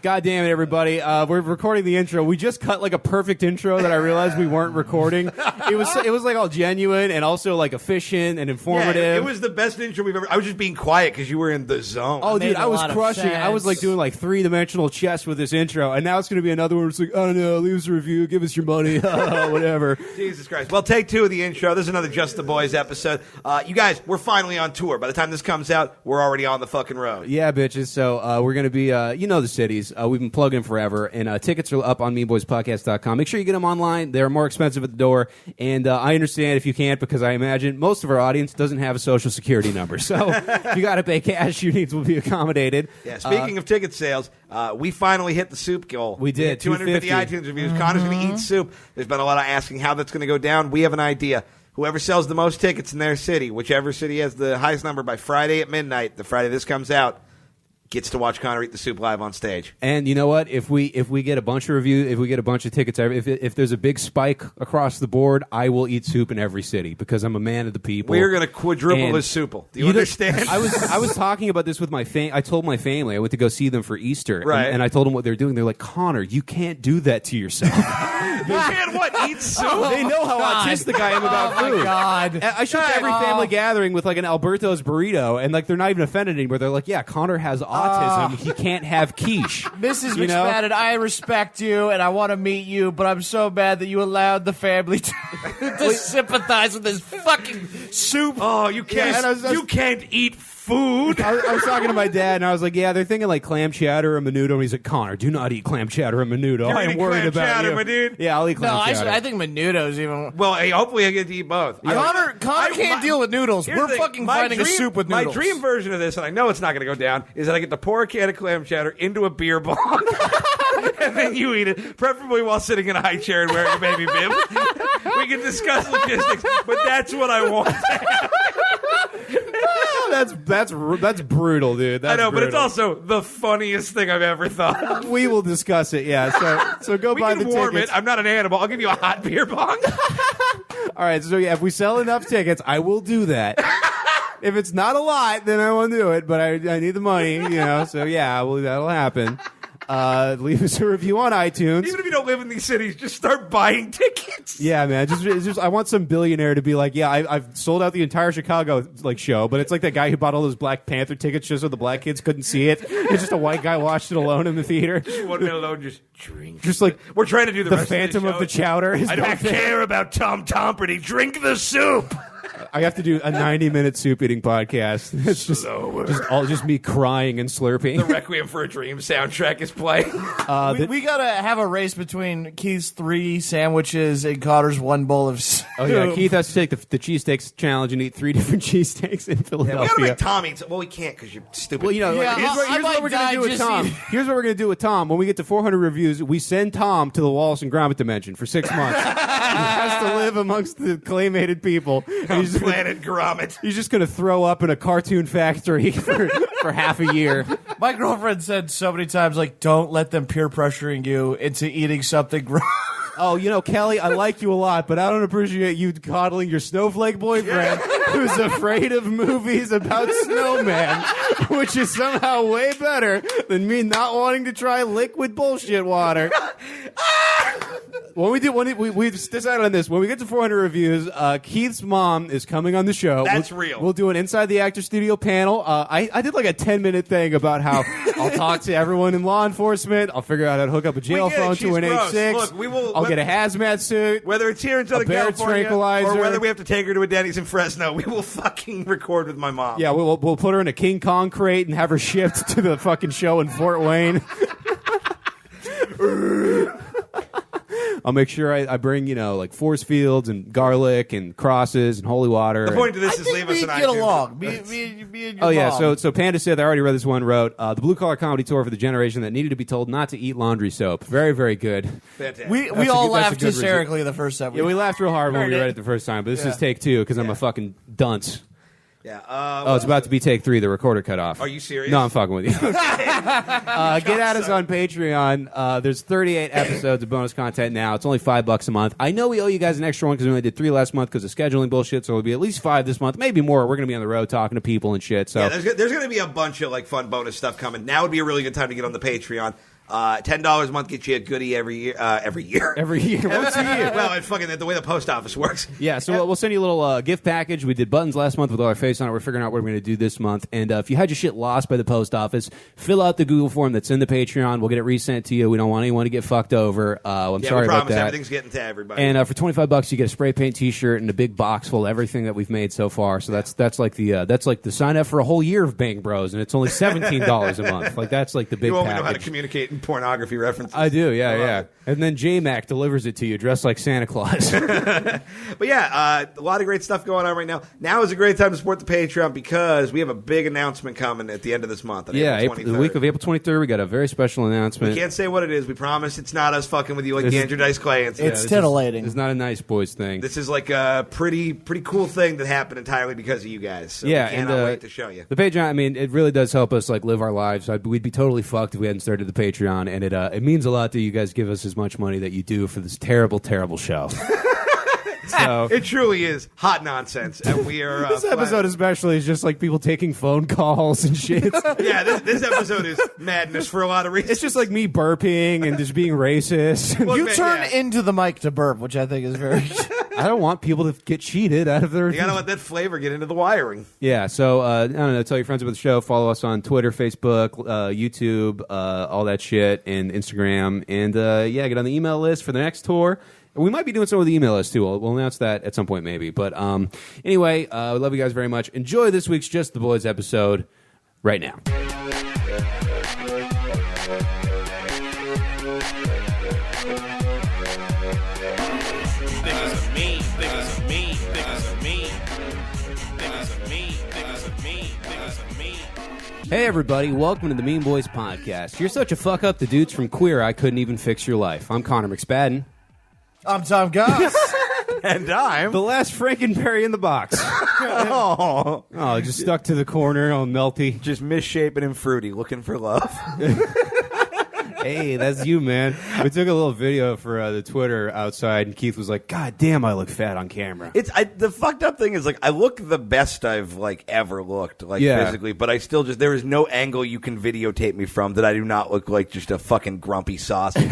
God damn it, everybody. We're recording the intro. We just cut like a perfect intro that I realized we weren't recording. It was like all genuine and also like efficient and informative. Yeah, it was the best intro we've ever... I was just being quiet because you were in the zone. Oh, dude, I was crushing. I was like doing like three-dimensional chess with this intro, and now it's going to be another one where it's like, I don't know, leave us a review, give us your money, whatever. Jesus Christ. Well, take two of the intro. This is another Just the Boys episode. You guys, we're finally on tour. By the time this comes out, we're already on the fucking road. Yeah, bitches. So we're going to be, you know the cities. We've been plugging forever, and tickets are up on memeboyspodcast.com. Make sure you get them online. They're more expensive at the door, and I understand if you can't, because I imagine most of our audience doesn't have a social security number. So if you got to pay cash, your needs will be accommodated. Yeah, speaking of ticket sales, we finally hit the soup goal. We did. 250 iTunes reviews. Connor's going to eat soup. There's been a lot of asking how that's going to go down. We have an idea. Whoever sells the most tickets in their city, whichever city has the highest number by Friday at midnight, the Friday this comes out, gets to watch Connor eat the soup live on stage. And you know what? If we get a bunch of reviews, if we get a bunch of tickets, if there's a big spike across the board, I will eat soup in every city because I'm a man of the people. We're going to quadruple his soup. Do you understand? I was talking about this with my family. I told my family I went to go see them for Easter, right? And I told them what they're doing. They're like, Connor, you can't do that to yourself. You can't what? Eat soup? They know how autistic I am about food. Oh my God! I show up to every family gathering with like an Alberto's burrito, and like they're not even offended anymore. They're like, yeah, Connor has autism. He can't have quiche. Mrs. McSpadden, I respect you and I want to meet you, but I'm so mad that you allowed the family to sympathize with this fucking soup. Oh, you can't. You can't eat food. I was talking to my dad, and I was like, yeah, they're thinking like clam chowder or menudo. And he's like, Connor, do not eat clam chowder or menudo. I am worried about chowder, you. My dude. Yeah, I'll eat clam chowder. I think menudo's even... Well, hey, hopefully I get to eat both. Connor can't deal with noodles. We're fucking finding a soup with noodles. My dream version of this, and I know it's not going to go down, is that I get to pour a can of clam chowder into a beer bong, and then you eat it, preferably while sitting in a high chair and wearing a baby bib. We can discuss logistics, but that's what I want. That's brutal, dude. That's I know, brutal. but it's also the funniest thing I've ever thought. We will discuss it, yeah. So go buy the tickets. We can warm it. I'm not an animal. I'll give you a hot beer bong. All right, so yeah, if we sell enough tickets, I will do that. If it's not a lot, then I won't do it, but I need the money, you know. So yeah, that'll happen. Leave us a review on iTunes. Even if you don't live in these cities, just start buying tickets. Yeah, man. Just I want some billionaire to be like, yeah, I've sold out the entire Chicago like show, but it's like that guy who bought all those Black Panther tickets just so the black kids couldn't see it. It's just a white guy watched it alone in the theater. Just one minute alone, just drink. Just like we're trying to do the Phantom of the Chowder. I don't care about Tom Tomperty. Drink the soup. I have to do a 90-minute soup eating podcast. It's just me crying and slurping. The Requiem for a Dream soundtrack is playing. We gotta have a race between Keith's 3 sandwiches and Connor's 1 bowl of soup. Oh yeah, Keith has to take the cheesesteaks challenge and eat 3 different cheesesteaks in Philadelphia. We gotta make Tom eat. Well, we can't because you're stupid. Well, you know, Yeah, here's what we're gonna do with Tom. Here's what we're gonna do with Tom. When we get to 400 reviews, we send Tom to the Wallace and Gromit dimension for 6 months. He has to live amongst the claymated people. Planet Gromit. He's just going to throw up in a cartoon factory for half a year. My girlfriend said so many times, like, don't let them peer pressuring you into eating something gross. Oh, you know, Kelly, I like you a lot, but I don't appreciate you coddling your snowflake boyfriend who's afraid of movies about snowmen, which is somehow way better than me not wanting to try liquid bullshit water. We've decided on this. When we get to 400 reviews, Keith's mom is coming on the show. That's real. We'll do an Inside the Actor Studio panel. I did like a 10-minute thing about how I'll talk to everyone in law enforcement. I'll figure out how to hook up a jail phone to an 86. Look, I'll get a hazmat suit. Whether it's here in Southern California tranquilizer, or whether we have to take her to a Denny's in Fresno, we will fucking record with my mom. Yeah, we'll put her in a King Kong crate and have her shipped to the fucking show in Fort Wayne. I'll make sure I bring, you know, like force fields and garlic and crosses and holy water. The point of this is leave us an iTunes. Get along. Me and your Oh, yeah. mom. So Panda said, I already read this one, wrote, the Blue Collar Comedy Tour for the generation that needed to be told not to eat laundry soap. Very, very good. Fantastic. We all laughed hysterically the first time. Yeah, we laughed real hard when we read it the first time, but this is take 2 because I'm a fucking dunce. Yeah. it's about to be take 3. The recorder cut off. Are you serious? No, I'm fucking with you. Get at us on Patreon. There's 38 episodes of bonus content now. It's only $5 a month. I know we owe you guys an extra one because we only did 3 last month because of scheduling bullshit. So it'll be at least 5 this month, maybe more. We're gonna be on the road talking to people and shit. So yeah, there's gonna be a bunch of like fun bonus stuff coming. Now would be a really good time to get on the Patreon. $10 a month gets you a goodie every year. Every year. Once a year. Well, it's fucking the way the post office works. Yeah, so we'll send you a little gift package. We did buttons last month with all our face on it. We're figuring out what we're going to do this month. And if you had your shit lost by the post office, fill out the Google form that's in the Patreon. We'll get it resent to you. We don't want anyone to get fucked over. I'm sorry about that. Everything's getting to everybody. And for $25, you get a spray paint T-shirt and a big box full of everything that we've made so far. So that's like the sign up for a whole year of Bang Bros, and it's only $17 a month. Like that's like the big you only package. know how to communicate in pornography references. I do, yeah. And then J-Mac delivers it to you dressed like Santa Claus. But yeah, a lot of great stuff going on right now. Now is a great time to support the Patreon because we have a big announcement coming at the end of this month. The week of April 23rd, we got a very special announcement. We can't say what it is. We promise it's not us fucking with you like Andrew Dice Clay. It's titillating. It's not a nice boys thing. This is like a pretty cool thing that happened entirely because of you guys. So yeah, we cannot wait to show you. The Patreon, I mean, it really does help us like live our lives. We'd be totally fucked if we hadn't started the Patreon, and it means a lot that you guys give us as much money that you do for this terrible, terrible show. So it truly is hot nonsense, and we are. This episode especially is just like people taking phone calls and shit. Yeah, this episode is madness for a lot of reasons. It's just like me burping and just being racist. You turn into the mic to burp, which I think is very. I don't want people to get cheated out of their. You gotta let that flavor get into the wiring. Yeah, so I don't know. Tell your friends about the show. Follow us on Twitter, Facebook, YouTube, all that shit, and Instagram, and get on the email list for the next tour. We might be doing some of the email list too. We'll announce that at some point, maybe. But anyway, we love you guys very much. Enjoy this week's Just the Boys episode right now. Hey everybody, welcome to the Mean Boys Podcast. You're such a fuck up, the dudes from Queer Eye couldn't even fix your life. I'm Connor McSpadden. I'm Tom Goss. And I'm the last Frankenberry in the box. Oh, just stuck to the corner, all melty. Just misshapen and fruity, looking for love. Hey, that's you, man. We took a little video for the Twitter outside, and Keith was like, God damn, I look fat on camera. The fucked up thing is, like, I look the best I've, like, ever looked, like, physically, but I still just, there is no angle you can videotape me from that I do not look like just a fucking grumpy sausage.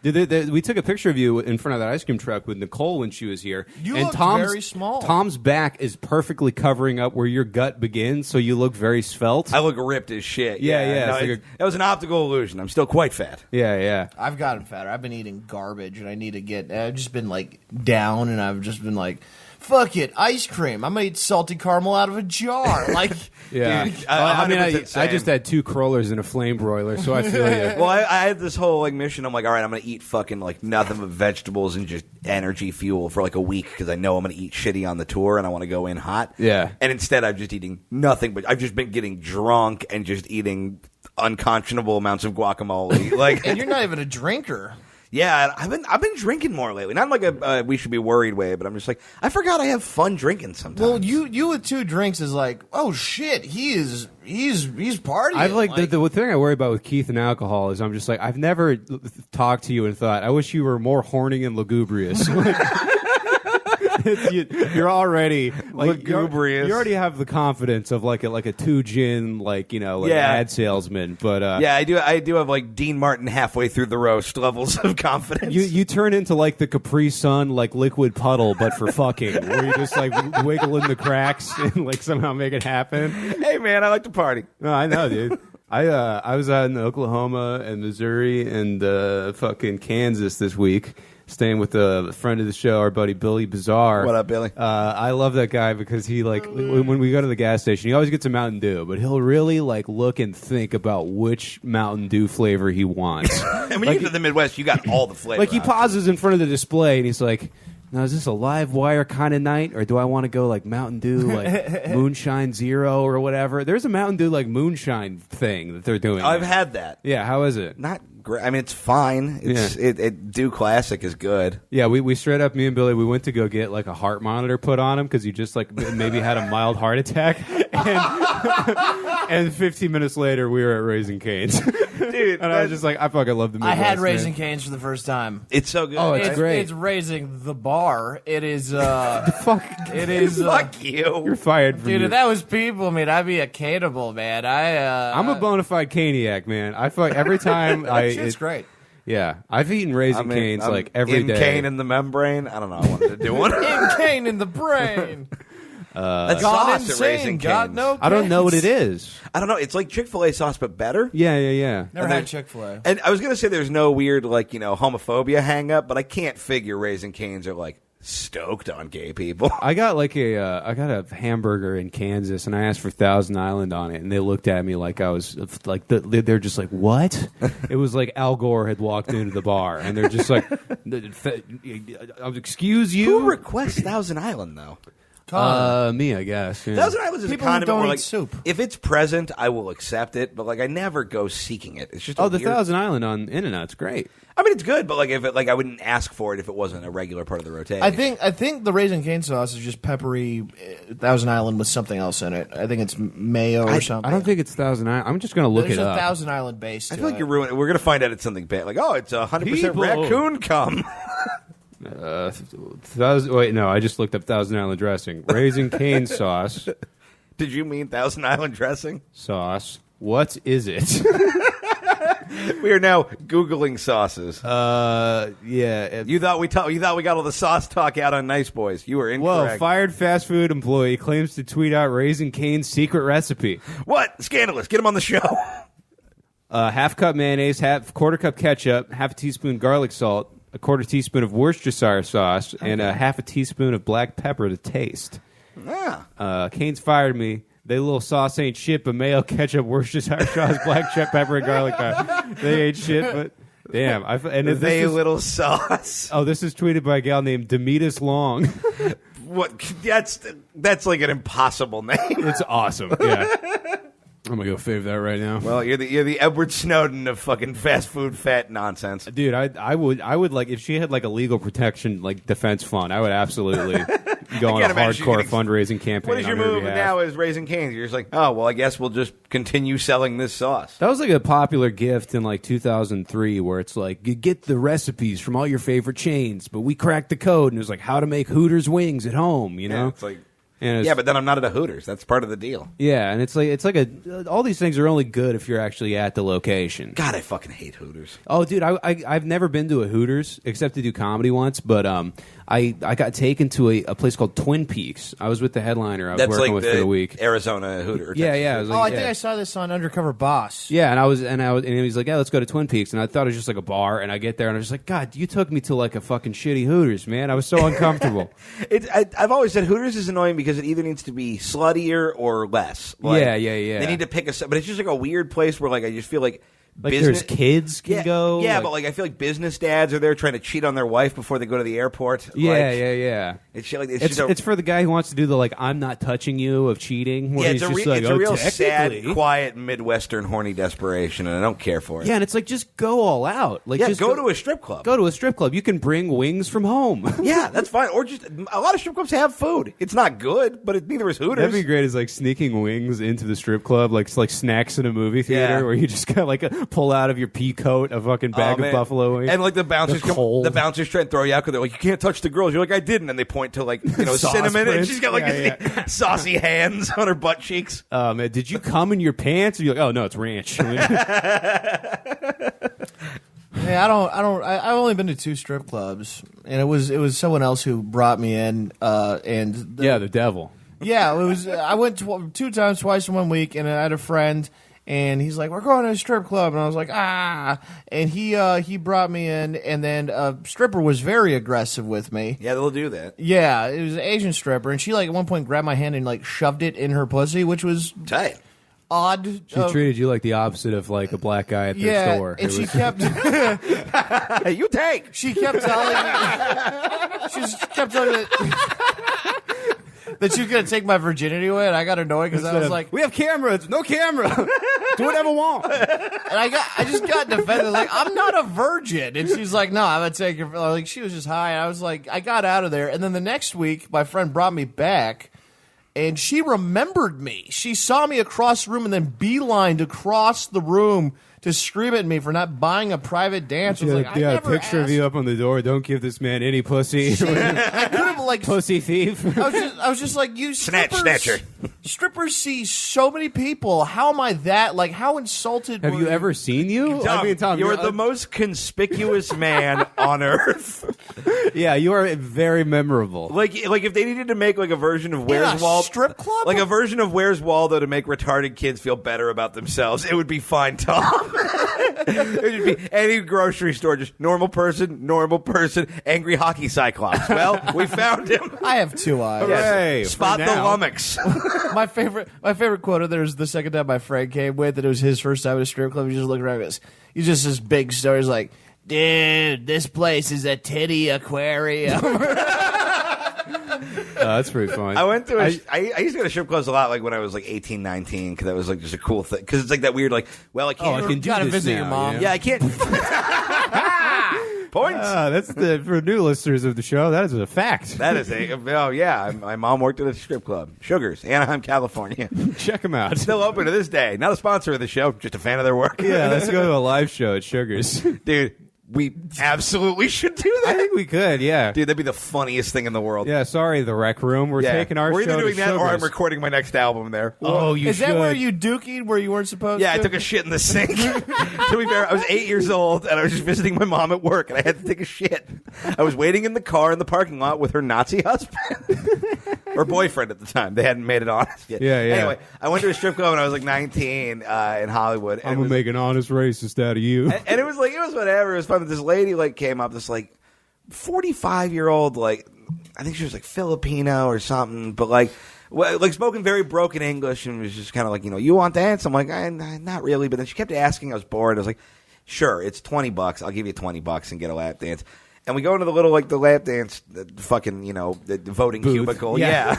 We took a picture of you in front of that ice cream truck with Nicole when she was here. You and look very small. Tom's back is perfectly covering up where your gut begins, so you look very svelte. I look ripped as shit. Yeah. No, that was an optical illusion. I'm still quite fat. Yeah. I've gotten fatter. I've been eating garbage, and I need to get. I've just been like down, and I've just been like, fuck it, ice cream. I'm gonna eat salty caramel out of a jar. Like, yeah. Dude, I just had 2 crawlers and a flame broiler, so I feel you. Well, I had this whole like mission. I'm like, all right, I'm gonna eat fucking like nothing but vegetables and just energy fuel for like a week because I know I'm gonna eat shitty on the tour and I want to go in hot. Yeah. And instead, I'm just eating nothing. But I've just been getting drunk and just eating unconscionable amounts of guacamole. Like, and you're not even a drinker. Yeah, I've been drinking more lately. Not like a we should be worried way, but I'm just like, I forgot I have fun drinking sometimes. Well, you with 2 drinks is like, oh shit, he's partying. I've like the thing I worry about with Keith and alcohol is I'm just like, I've never talked to you and thought, I wish you were more horny and lugubrious. You're already like, lugubrious. You already have the confidence of like a 2 gin ad salesman. But I do have like Dean Martin halfway through the roast levels of confidence. You turn into like the Capri Sun like liquid puddle, but for fucking, where you just like wiggle in the cracks and like somehow make it happen. Hey man, I like to party. No, I know, dude. I was out in Oklahoma and Missouri and fucking Kansas this week. Staying with a friend of the show, our buddy Billy Bizarre. What up, Billy? I love that guy because he like when we go to the gas station, he always gets a Mountain Dew, but he'll really like look and think about which Mountain Dew flavor he wants. And when you get to the Midwest, you got all the flavors. Like he pauses in front of the display and he's like, now is this a live wire kind of night, or do I want to go like Mountain Dew, like Moonshine Zero or whatever? There's a Mountain Dew like Moonshine thing that they're doing. I've had that. Yeah, how is it? Not great. I mean, it's fine. Dew Classic is good. Yeah, we straight up, me and Billy, we went to go get like a heart monitor put on him because he just like maybe had a mild heart attack, and 15 minutes later we were at Raising Cane's. Dude, and I was just like, I fucking love the Midwest. I had man. Raising Cane's for the first time. It's so good. Oh, it's great. It's raising the bar. It is. Fuck. It is. Fuck you. You're fired from Dude, your- if that was people, man, I'd be a cannibal, man. I'm a bona fide caniac, man. I feel like every time It's great. Yeah, I've eaten Raising Cane's I'm like every day. Cane in the membrane. I don't know. I wanted to do one. In cane in the brain. That's Gone sauce at insane. Raising Got Cane's. no. I don't know what it is. I don't know. It's like Chick-fil-A sauce, but better. Yeah. Never had Chick-fil-A. And I was gonna say there's no weird homophobia hang up, but I can't figure Raising Cane's are like stoked on gay people. I got like I got a hamburger in Kansas, and I asked for Thousand Island on it, and they looked at me like I was like they're just like, what? It was like Al Gore had walked into the bar, and they're just like, excuse you. Who requests Thousand Island though? Me, I guess. Yeah. Thousand Island is People a who condiment don't where, eat like, soup. if it's present, I will accept it, but like I never go seeking it. It's just the weird... Thousand Island on In-N-Out's great. I mean, it's good, but like if it, like I wouldn't ask for it if it wasn't a regular part of the rotation. I think the Raising Cane sauce is just peppery Thousand Island with something else in it. I think it's mayo or something. I don't think it's Thousand Island. I'm just gonna look There's it a up. Thousand Island base. I feel like you're ruining. We're gonna find out it's something bad. Like, oh, it's 100% People. raccoon cum. Wait, no, I just looked up Thousand Island dressing. Raising Cane sauce. Did you mean Thousand Island dressing? Sauce. What is it? We are now Googling sauces. Yeah. You thought we got all the sauce talk out on Nice Boys. You were Whoa, incorrect. fired fast food employee claims to tweet out Raising Cane's secret recipe. What? Scandalous. Get him on the show. Half cup mayonnaise, quarter cup ketchup, half a teaspoon garlic salt, a quarter teaspoon of Worcestershire sauce, and a half a teaspoon of black pepper to taste. Yeah. Cane's fired me. They little sauce ain't shit, but mayo, ketchup, Worcestershire sauce, black pepper, and garlic powder. They ain't shit, but damn. Little sauce. Oh, this is tweeted by a gal named Demetus Long. What? That's like an impossible name. It's awesome. Yeah. I'm gonna go fave that right now. Well, you're the Edward Snowden of fucking fast food fat nonsense. Dude, I would like if she had like a legal protection like defense fund, I would absolutely go on a hardcore fundraising campaign. What is your on her move behalf. now? Is Raising Cane's? You're just like, oh well, I guess we'll just continue selling this sauce. That was like a popular gift in like 2003, where it's like you get the recipes from all your favorite chains, but we cracked the code, and it was like how to make Hooters wings at home. You know, Yeah, it's like. And Yeah, but then I'm not at a Hooters. That's part of the deal. yeah, and it's like all these things are only good if you're actually at the location. God, I fucking hate Hooters. Oh, dude, I've never been to a Hooters except to do comedy once, but I got taken to a place called Twin Peaks. I was with the headliner I was That's working like with for the week. Arizona Hooter. Yeah, Texas yeah. I was Hooter. like, I think I saw this on Undercover Boss. Yeah, and he was like, yeah, let's go to Twin Peaks, and I thought it was just like a bar, and I get there, and I was just like, God, you took me to like a fucking shitty Hooters, man. I was so uncomfortable. I've always said Hooters is annoying because it either needs to be sluttier or less. Like, Yeah. They need to pick but it's just like a weird place where like I just feel like there's kids can go. Yeah, like, but like I feel like business dads are there trying to cheat on their wife before they go to the airport. yeah. It's shit like It's for the guy who wants to do the like I'm not touching you of cheating. Where it's he's just like, a real technically. sad, quiet Midwestern horny desperation, and I don't care for it. Yeah, and it's like just go all out. Like, Yeah, just go to a strip club. Go to a strip club. You can bring wings from home. Yeah, that's fine. Or just a lot of strip clubs have food. It's not good, but neither is Hooters. That'd be great. Is like sneaking wings into the strip club, like snacks in a movie theater, Yeah. where you just kind of like pull out of your pea coat a fucking bag of buffalo wings, and like the bouncers cold. the bouncers try and throw you out because they're like, you can't touch the girls. You're like, I didn't, and they point to like Sauce cinnamon, and prints. she's got like saucy hands on her butt cheeks. Did you cum in your pants? And you're like, oh no, it's ranch. Hey, I've only been to 2 strip clubs, and it was someone else who brought me in, the devil. Yeah, it was. I went 2 times, twice in 1 week, and I had a friend, and he's like, "We're going to a strip club," and I was like, "Ah!" And he brought me in, and then a stripper was very aggressive with me. Yeah, they'll do that. Yeah, it was an Asian stripper, and she like at one point grabbed my hand and like shoved it in her pussy, which was Tight. odd. She treated you like the opposite of like a black guy at their store. And she kept. You take. She kept telling me. She kept telling me that she was going to take my virginity away, and I got annoyed because I was like, "We have cameras, no camera. Do whatever I want." And I just got defended, like, I'm not a virgin. And she's like, no, I'm going to take your, like, she was just high. And I was like, I got out of there. And then the next week, my friend brought me back, and she remembered me. She saw me across the room and then beelined across the room to scream at me for not buying a private dance. I was like, I a never picture of you up on the door. Don't give this man any pussy. I could have, like, pussy thief. I was just like, you strippers. Snatcher. Strippers see so many people. How am I that? Like, how insulted Have were you ever seen you? Tom, you're the most conspicuous man on earth. Yeah, you are very memorable. Like if they needed to make like a version of In Where's a Waldo, strip club? like a version of Where's Waldo to make retarded kids feel better about themselves, it would be fine, Tom. It would be any grocery store, just normal person, angry hockey cyclops. Well, we found him. I have two eyes. Hooray, Spot for the now. lummox. My favorite quote of there is the second time my friend came with, and it was his first time at a strip club. He just looked around and goes, he's just this big story. He's like, dude, this place is a Titty Aquarium. That's pretty fun. I went to I used to go to strip clubs a lot, like when I was like 18, 19, because that was like just a cool thing. Because it's like that weird, like, well, I can't. I can do gotta this visit now, your mom. you know? Yeah, I can't. Points. That's for new listeners of the show. That is a fact. That is oh yeah. My mom worked at a strip club, Sugars, Anaheim, California. Check them out. Still open to this day. Not a sponsor of the show, just a fan of their work. Yeah, let's go to a live show at Sugars. Dude, we absolutely should do that. I think we could. Yeah. Dude, that'd be the funniest thing in the world. Yeah. Sorry, the Rec Room. We're Yeah. taking our We're show either doing to that or I'm Sugars. recording my next album there. Oh, you Is should. that where you dookied where you weren't supposed Yeah, to? I took a shit in the sink. To be fair, I was 8 years old, and I was just visiting my mom at work, and I had to take a shit. I was waiting in the car in the parking lot with her Nazi husband. Or boyfriend at the time. They hadn't made it honest yet. Yeah, yeah. Anyway, I went to a strip club when I was like 19 in Hollywood. And I'm it gonna was, make an honest racist out of you. and it was whatever. It was fun. But this lady like came up, this like 45-year-old, like I think she was like Filipino or something, but like spoken very broken English, and was just kind of like, you want to dance? I'm like, not really. But then she kept asking. I was bored. I was like, sure, it's $20. I'll give you $20 and get a lap dance. And we go into the little the lap dance, the fucking the voting Booth. cubicle. Yeah.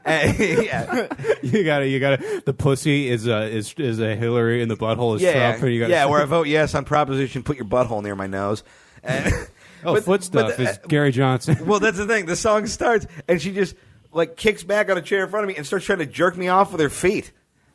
Yeah. You gotta. The pussy is a Hillary, and the butthole is Trump. And you gotta where I vote yes on proposition, put your butthole near my nose. And, foot stuff is Gary Johnson. well, that's the thing. The song starts, and she just like kicks back on a chair in front of me and starts trying to jerk me off with her feet,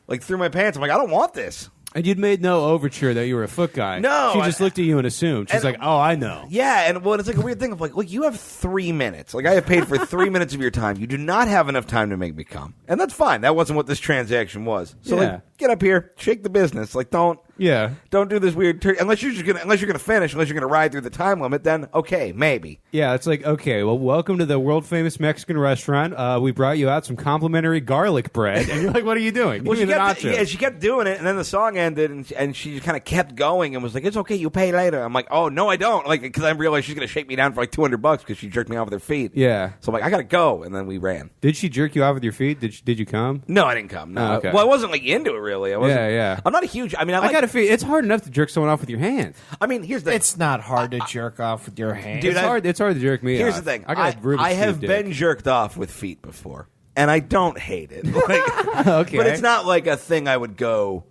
like through my pants. I'm like, I don't want this. And you'd made no overture that you were a foot guy. No, she just looked at you and assumed. She's and- like, "Oh, I know." Yeah, and well, it's like a weird thing of like, look, you have 3 minutes. Like I have paid for 3 minutes of your time. You do not have enough time to make me come, and that's fine. That wasn't what this transaction was. So Yeah. like, get up here, shake the business. Like don't do this weird unless you're gonna finish, unless you're gonna ride through the time limit. Then okay, maybe. Yeah, it's like, okay, well, welcome to the world famous Mexican restaurant. We brought you out some complimentary garlic bread, and you're like, "What are you doing? Well, Give me the nachos." she kept doing it, and then the song ended, and she just kind of kept going and was like, "It's okay, you pay later." I'm like, "Oh no, I don't!" Like because I realized she's gonna shake me down for like $200 because she jerked me off with her feet. Yeah. So I'm like, I gotta go, and then we ran. Did she jerk you off with your feet? Did you come? No, I didn't come. No, Oh, okay. Well, I wasn't like into it really. I wasn't, Yeah. I'm not a huge. I mean, I gotta feel it's hard enough to jerk someone off with your hands. I mean, here's the. It's not hard to jerk off with your hands. Dude, It's hard to jerk me Here's off. the thing. I got a Rubik's I have Cube been dick. jerked off with feet before, and I don't hate it. Like, Okay. But it's not like a thing I would go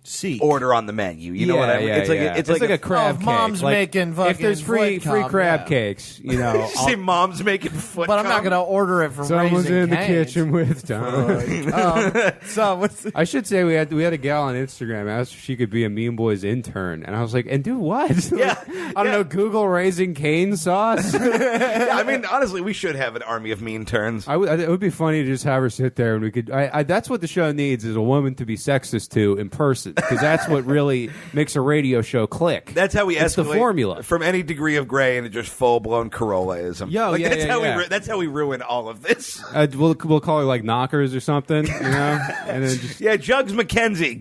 seat. order on the menu. You know what I mean? It's like it's like like a crab if cake. mom's Like, making if fucking there's free foot cum, crab yeah. cakes, You say mom's making foot. But I'm not cum? going to order it from someone's Raising in the Cane's. kitchen with Tom. So what's the, I should say we had a gal on Instagram asked if she could be a Memeboys intern, and I was like, "And do what? Yeah. I don't know. Google Raising Cane sauce." Yeah, I mean, honestly, we should have an army of mean turns. It would be funny to just have her sit there and we could. That's what the show needs is a woman to be sexist to in person because that's what really makes a radio show click. That's how we It's the escalate formula. from any degree of gray into just full blown Corollaism. Yo, yeah, that's yeah, how yeah. that's how we ruin all of this. We'll call her like knockers or something, you know, and then just. Yeah, Jugs McKenzie,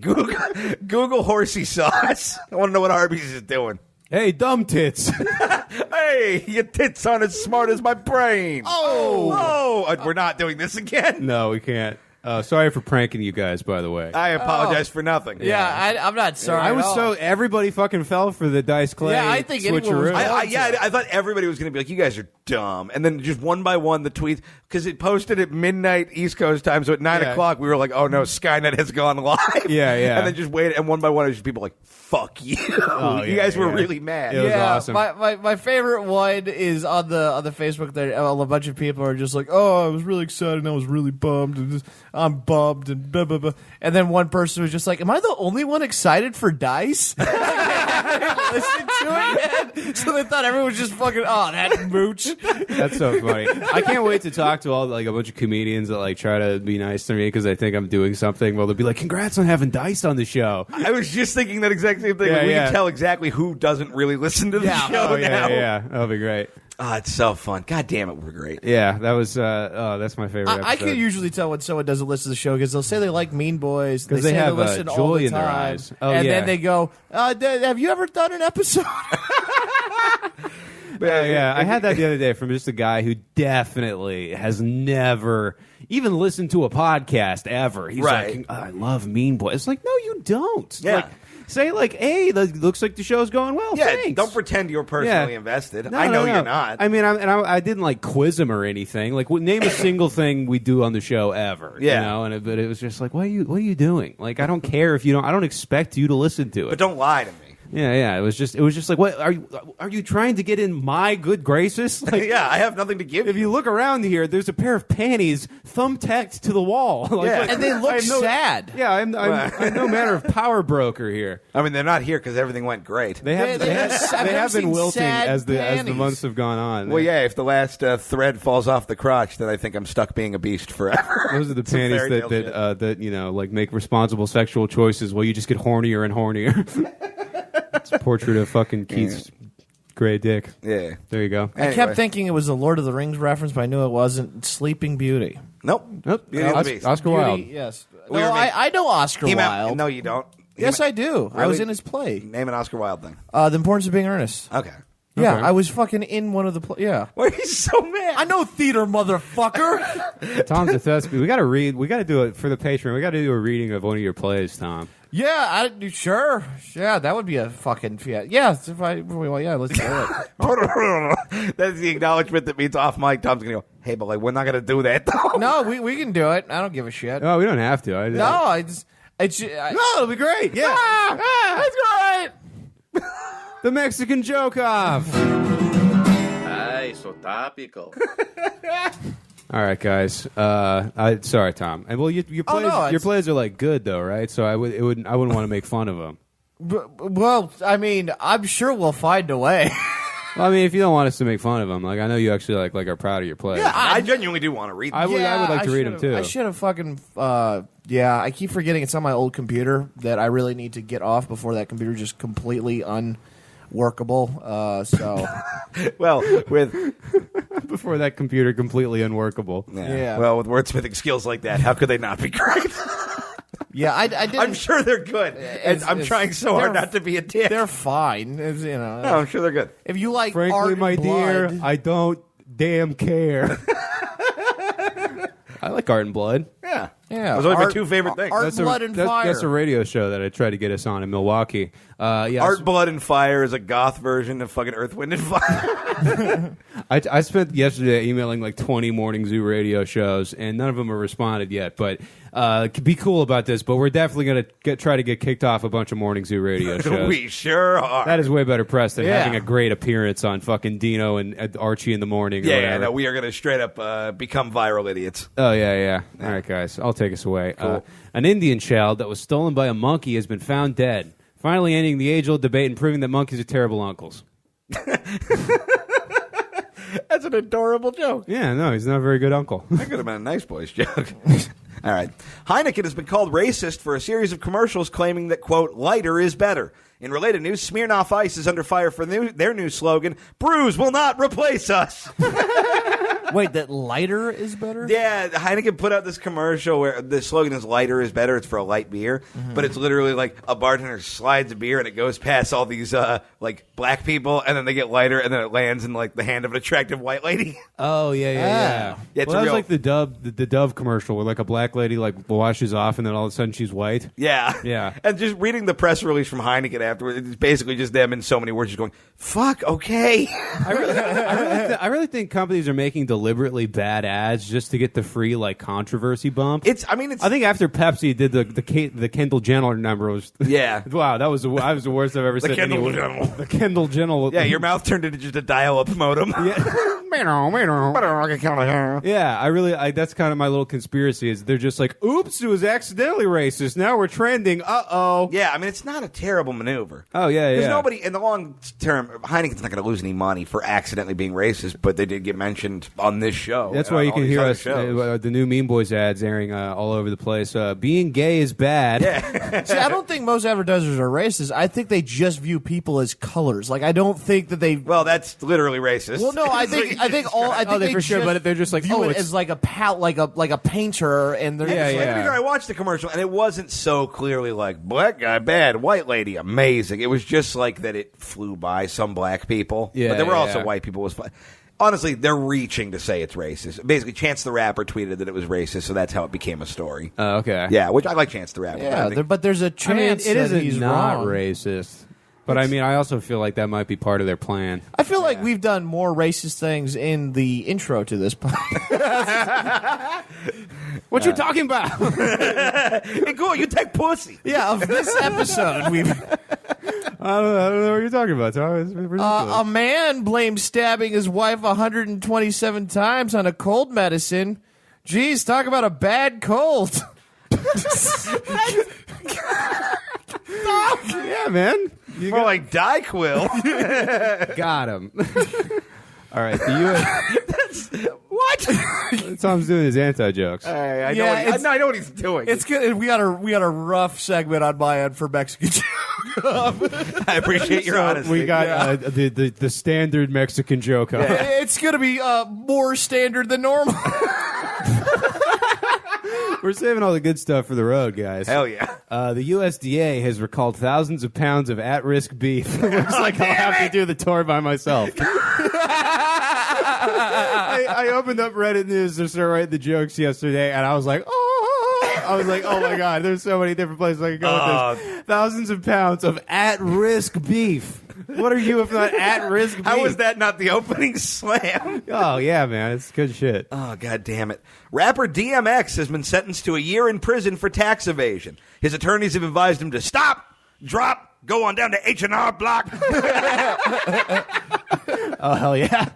Google horsey sauce. I want to know what Arby's is doing. Hey, dumb tits. Hey, your tits aren't as smart as my brain. Oh, we're not doing this again. No, we can't. Sorry for pranking you guys, by the way. I apologize for nothing. Yeah, I'm not sorry. I was at all. everybody fucking fell for the Dice Clay. Yeah, I think anyone switcheroo. was- I thought everybody was going to be like, you guys are dumb. And then just one by one, the tweets, because it posted at midnight East Coast time, so at 9 o'clock, we were like, oh no, Skynet has gone live. Yeah. And then just waited, and one by one, it was just people like, fuck you. You guys were really mad. It was awesome. My favorite one is on the Facebook that a bunch of people are just like, oh, I was really excited and I was really bummed and I'm bummed and blah blah blah. And then one person was just like, am I the only one excited for Dice? Listen to it yet? So they thought everyone was just fucking that mooch. That's so funny. I can't wait to talk to all a bunch of comedians that try to be nice to me because they think I'm doing something. Well, they'll be like, "Congrats on having Dice on the show." I was just thinking that exact same thing. We can tell exactly who doesn't really listen to the show now. Yeah, that'll be great. Oh, it's so fun. God damn it, we're great. Yeah, that was. That's my favorite. I episode. can usually tell when someone doesn't listen to the show because they'll say they like Mean Boys. Because say they have listen all joy the in their time. eyes. Oh, and yeah. then they go, have you ever done an episode? Yeah, I had that the other day from just a guy who definitely has never even listened to a podcast ever. He's like, I love Mean Boys. It's like, no, you don't. Yeah. Say hey, looks like the show's going well. Yeah, Thanks. don't pretend you're personally invested. No, I know no. you're not. I mean, I didn't quiz him or anything. Name a single thing we do on the show ever. Yeah. You know, but it was just like, what are you doing? I don't care if you don't. I don't expect you to listen to it. But don't lie to me. Yeah. It was just like, what are you trying to get in my good graces? Yeah, I have nothing to give If you look around here, there's a pair of panties thumbtacked to the wall. And they look sad. Yeah, I'm no manner of power broker here. I mean, they're not here because everything went great. They have been seen wilting sad as the panties. months have gone on. Well, yeah, if the last thread falls off the crotch, then I think I'm stuck being a beast forever. Those are the Some panties fairy tale shit. that make responsible sexual choices. Well, you just get hornier and hornier. It's a portrait of fucking Keith's gray dick. Yeah. There you go. I kept thinking it was a Lord of the Rings reference, but I knew it wasn't. Sleeping Beauty. Nope. Beauty and the Beast. Oscar Wilde. Yes. We No, were I know Oscar Wilde. No, you don't. Yes, I do. I Really? was in his play. Name an Oscar Wilde thing. The Importance of Being Earnest. Okay. Yeah, Okay. I was fucking in one of the yeah. Why are you so mad? I know theater, motherfucker. Tom's a thespian. We got to read. We got to do it for the Patreon. We got to do a reading of one of your plays, Tom. Yeah, sure. Yeah, that would be a fucking let's do it. That's the acknowledgement that means off mic. Tom's going to go, hey, but we're not going to do that, though. No, we can do it. I don't give a shit. Oh, we don't have to. No, it'll be great. Yeah, that's great. the Mexican joke off. Ay, so topical. All right, guys. Sorry, Tom. And well, your plays, your plays are good though, right? So I wouldn't want to make fun of them. Well, I mean, I'm sure we'll find a way. Well, I mean, if you don't want us to make fun of them, I know you actually are proud of your plays. Yeah, I genuinely do want to read them. I would like to read them too. I should have fucking. I keep forgetting it's on my old computer that I really need to get off before that computer just completely unworkable. So, well, with before that computer completely unworkable. Yeah. Well, with wordsmithing skills like that, how could they not be great? yeah, I didn't. I'm sure they're good, and I'm trying so hard not to be a dick. They're fine. No, I'm sure they're good. If you like, Frankly, art my and dear, blood, I don't damn care. I like Art and Blood. Yeah. Yeah, Those are my two favorite things. Art, Blood, and Fire. That's a radio show that I tried to get us on in Milwaukee. Art, Blood, and Fire is a goth version of fucking Earth, Wind, and Fire. I spent yesterday emailing 20 Morning Zoo radio shows, and none of them have responded yet. But be cool about this. But we're definitely going to try to get kicked off a bunch of Morning Zoo radio shows. We sure are. That is way better press than Yeah. having a great appearance on fucking Dino and Archie in the morning. Or Yeah, whatever. no, we are going to straight up become viral idiots. Oh, yeah. All right, guys. I'll take us away. An Indian child that was stolen by a monkey has been found dead, finally ending the age-old debate and proving that monkeys are terrible uncles. That's an adorable joke. Yeah, no, he's not a very good uncle. That could have been a nice boy's joke. All right. Heineken has been called racist for a series of commercials claiming that, quote, lighter is better. In related news, Smirnoff Ice is under fire for their new slogan, brews will not replace us. Wait, that lighter is better? Yeah, Heineken put out this commercial where the slogan is "lighter is better." It's for a light beer, but it's literally like a bartender slides a beer and it goes past all these like black people, and then they get lighter, and then it lands in like the hand of an attractive white lady. Oh yeah. Yeah, it's well, that was real- like the Dove commercial where like a black lady like washes off and then all of a sudden she's white. Yeah. And just reading the press release from Heineken afterwards, it's basically just them in so many words just going, "Fuck, okay." I really think companies are making deliberately bad ads just to get the free like controversy bump. I think after Pepsi did the Kendall Jenner number was wow, that was the worst I've ever The said. Kendall anyway. Jenner. The Kendall Jenner. Yeah, your mouth turned into just a dial-up modem. Yeah, that's kind of my little conspiracy is they're just like, oops, it was accidentally racist. Now we're trending. Uh-oh. Yeah, I mean, it's not a terrible maneuver. Oh, yeah. Because nobody, in the long term, Heineken's not going to lose any money for accidentally being racist, but they did get mentioned on this show. That's why you can hear us, shows. the new Mean Boys ads airing all over the place. Being gay is bad. Yeah. See, I don't think most advertisers are racist. I think they just view people as colors. Like, I don't think that they. Well, that's literally racist. Well, no, I think they for sure, but they're just like, view oh, it it's as like a like a painter, and they're Yeah, just like, yeah. I watched the commercial, and it wasn't so clearly like black guy bad, white lady amazing. It was just like that it flew by some black people, Yeah, but there were also yeah. white people. Was fine. Honestly, they're reaching to say it's racist. Basically, Chance the Rapper tweeted that it was racist, so that's how it became a story. Oh, okay. Yeah, which I like Chance the Rapper. yeah, I think- but there's a I mean, chance it that isn't he's not wrong. racist. But I mean, I also feel like that might be part of their plan. I feel like we've done more racist things in the intro to this podcast. What you talking about? hey, cool, you take pussy. Yeah, of this episode, we've I don't know what you're talking about, Tom. It's ridiculous. a man blamed stabbing his wife 127 times on a cold medicine. Geez, talk about a bad cold. Yeah, man. You More like DyQuil. got him. All right, the U.S. What? Tom's doing his anti-jokes. I know Yeah, I know what he's doing. It's good. We got a rough segment on my end for Mexican joke. I appreciate your honesty. We got the standard Mexican joke. Huh? It's going to be more standard than normal. We're saving all the good stuff for the road, guys. Hell yeah. The USDA has recalled thousands of pounds of at-risk beef. Looks like I'll have to do the tour by myself. I opened up Reddit News to start writing the jokes yesterday, and I was like, oh my God, there's so many different places I could go with this. Thousands of pounds of at-risk beef. What are you if not at-risk beef? How is that not the opening slam? Oh, yeah, man. It's good shit. Oh, God damn it. Rapper DMX has been sentenced to a year in prison for tax evasion. His attorneys have advised him to stop, drop, go on down to H&R Block. Oh, hell yeah.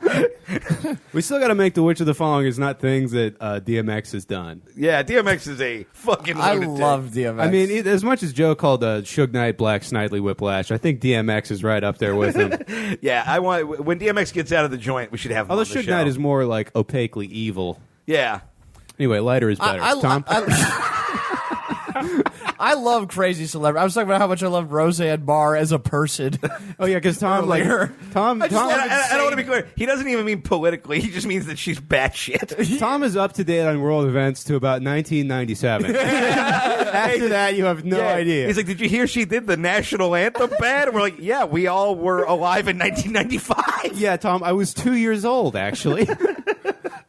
We still got to make the which of the following is not things that DMX has done. Yeah, DMX is a fucking I lunatic. love DMX. I mean, as much as Joe called Suge Knight Black Snidely Whiplash, I think DMX is right up there with him. Yeah, I want when DMX gets out of the joint, we should have him Although on the Suge show. Knight is more like opaquely evil. Yeah. Anyway, lighter is better. Tom? I love crazy celebrity. I was talking about how much I love Roseanne Barr as a person. Oh yeah, because Tom, like Tom, And I don't want to be clear. He doesn't even mean politically. He just means that she's batshit. Tom is up to date on world events to about 1997. After that, you have no idea. He's like, did you hear she did the national anthem bad? And we're like, yeah, we all were alive in 1995. Yeah, Tom, I was 2 years old actually.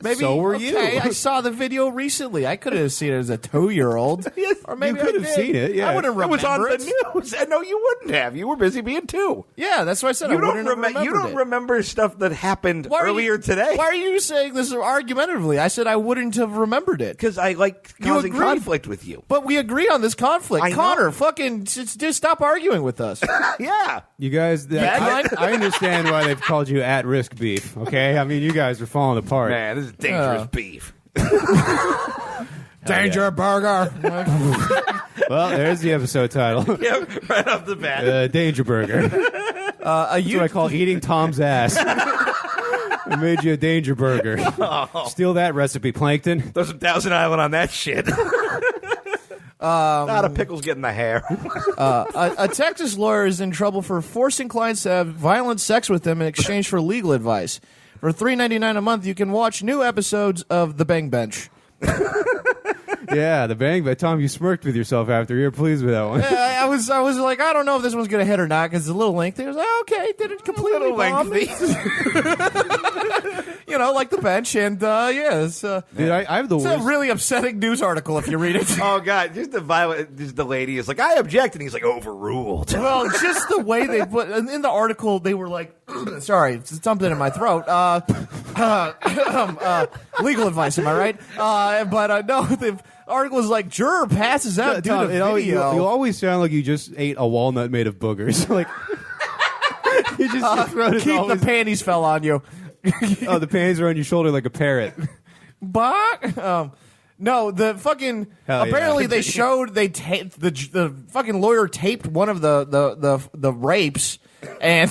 Maybe, So were okay, you. I saw the video recently. I could have seen it as a 2-year-old. Or maybe You could I have did. seen it, yeah. I wouldn't It remember was on it. the news. And no, you wouldn't have. You were busy being 2. Yeah, that's what I said. You I wouldn't have remembered You don't it. remember stuff that happened Why are you- earlier today. Why are you saying this argumentatively? I said I wouldn't have remembered it. Because I like You causing agreed. conflict with you. But we agree on this conflict. I know. Connor, fucking just stop arguing with us. Yeah. You guys, I understand why they've called you at-risk beef. Okay, I mean you guys are falling apart. Man, this is dangerous beef. Danger Burger. Well, there's the episode title. Yep, right off the bat. Danger Burger. That's what I call eating Tom's ass. I made you a Danger Burger. Steal that recipe, Plankton. Throw some Thousand Island on that shit. Not a pickles getting the hair. A Texas lawyer is in trouble for forcing clients to have violent sex with him in exchange for legal advice. For $3.99 a month, you can watch new episodes of The Bang Bench. Yeah, the bang. But Tom, you smirked with yourself after. You're pleased with that one. Yeah, I was like, I don't know if this one's going to hit or not because it's a little lengthy. I was like, okay, did it completely bomb? You know, like The Bench, and yeah, it's, Dude, I have the it's worst. a really upsetting news article if you read it. Oh God, just the lady is like, I object, and he's like, overruled. Well, just the way they put in the article, they were like, sorry, it's something in my throat. Legal advice, am I right? But no, the article is like, juror passes out due Tom, to you video. always sound like you just ate a walnut made of boogers. Like you just your throat is Keep always, the panties fell on you. oh, the panties are on your shoulder like a parrot. No, the fucking Hell yeah. apparently they showed they taped the fucking lawyer taped one of the rapes and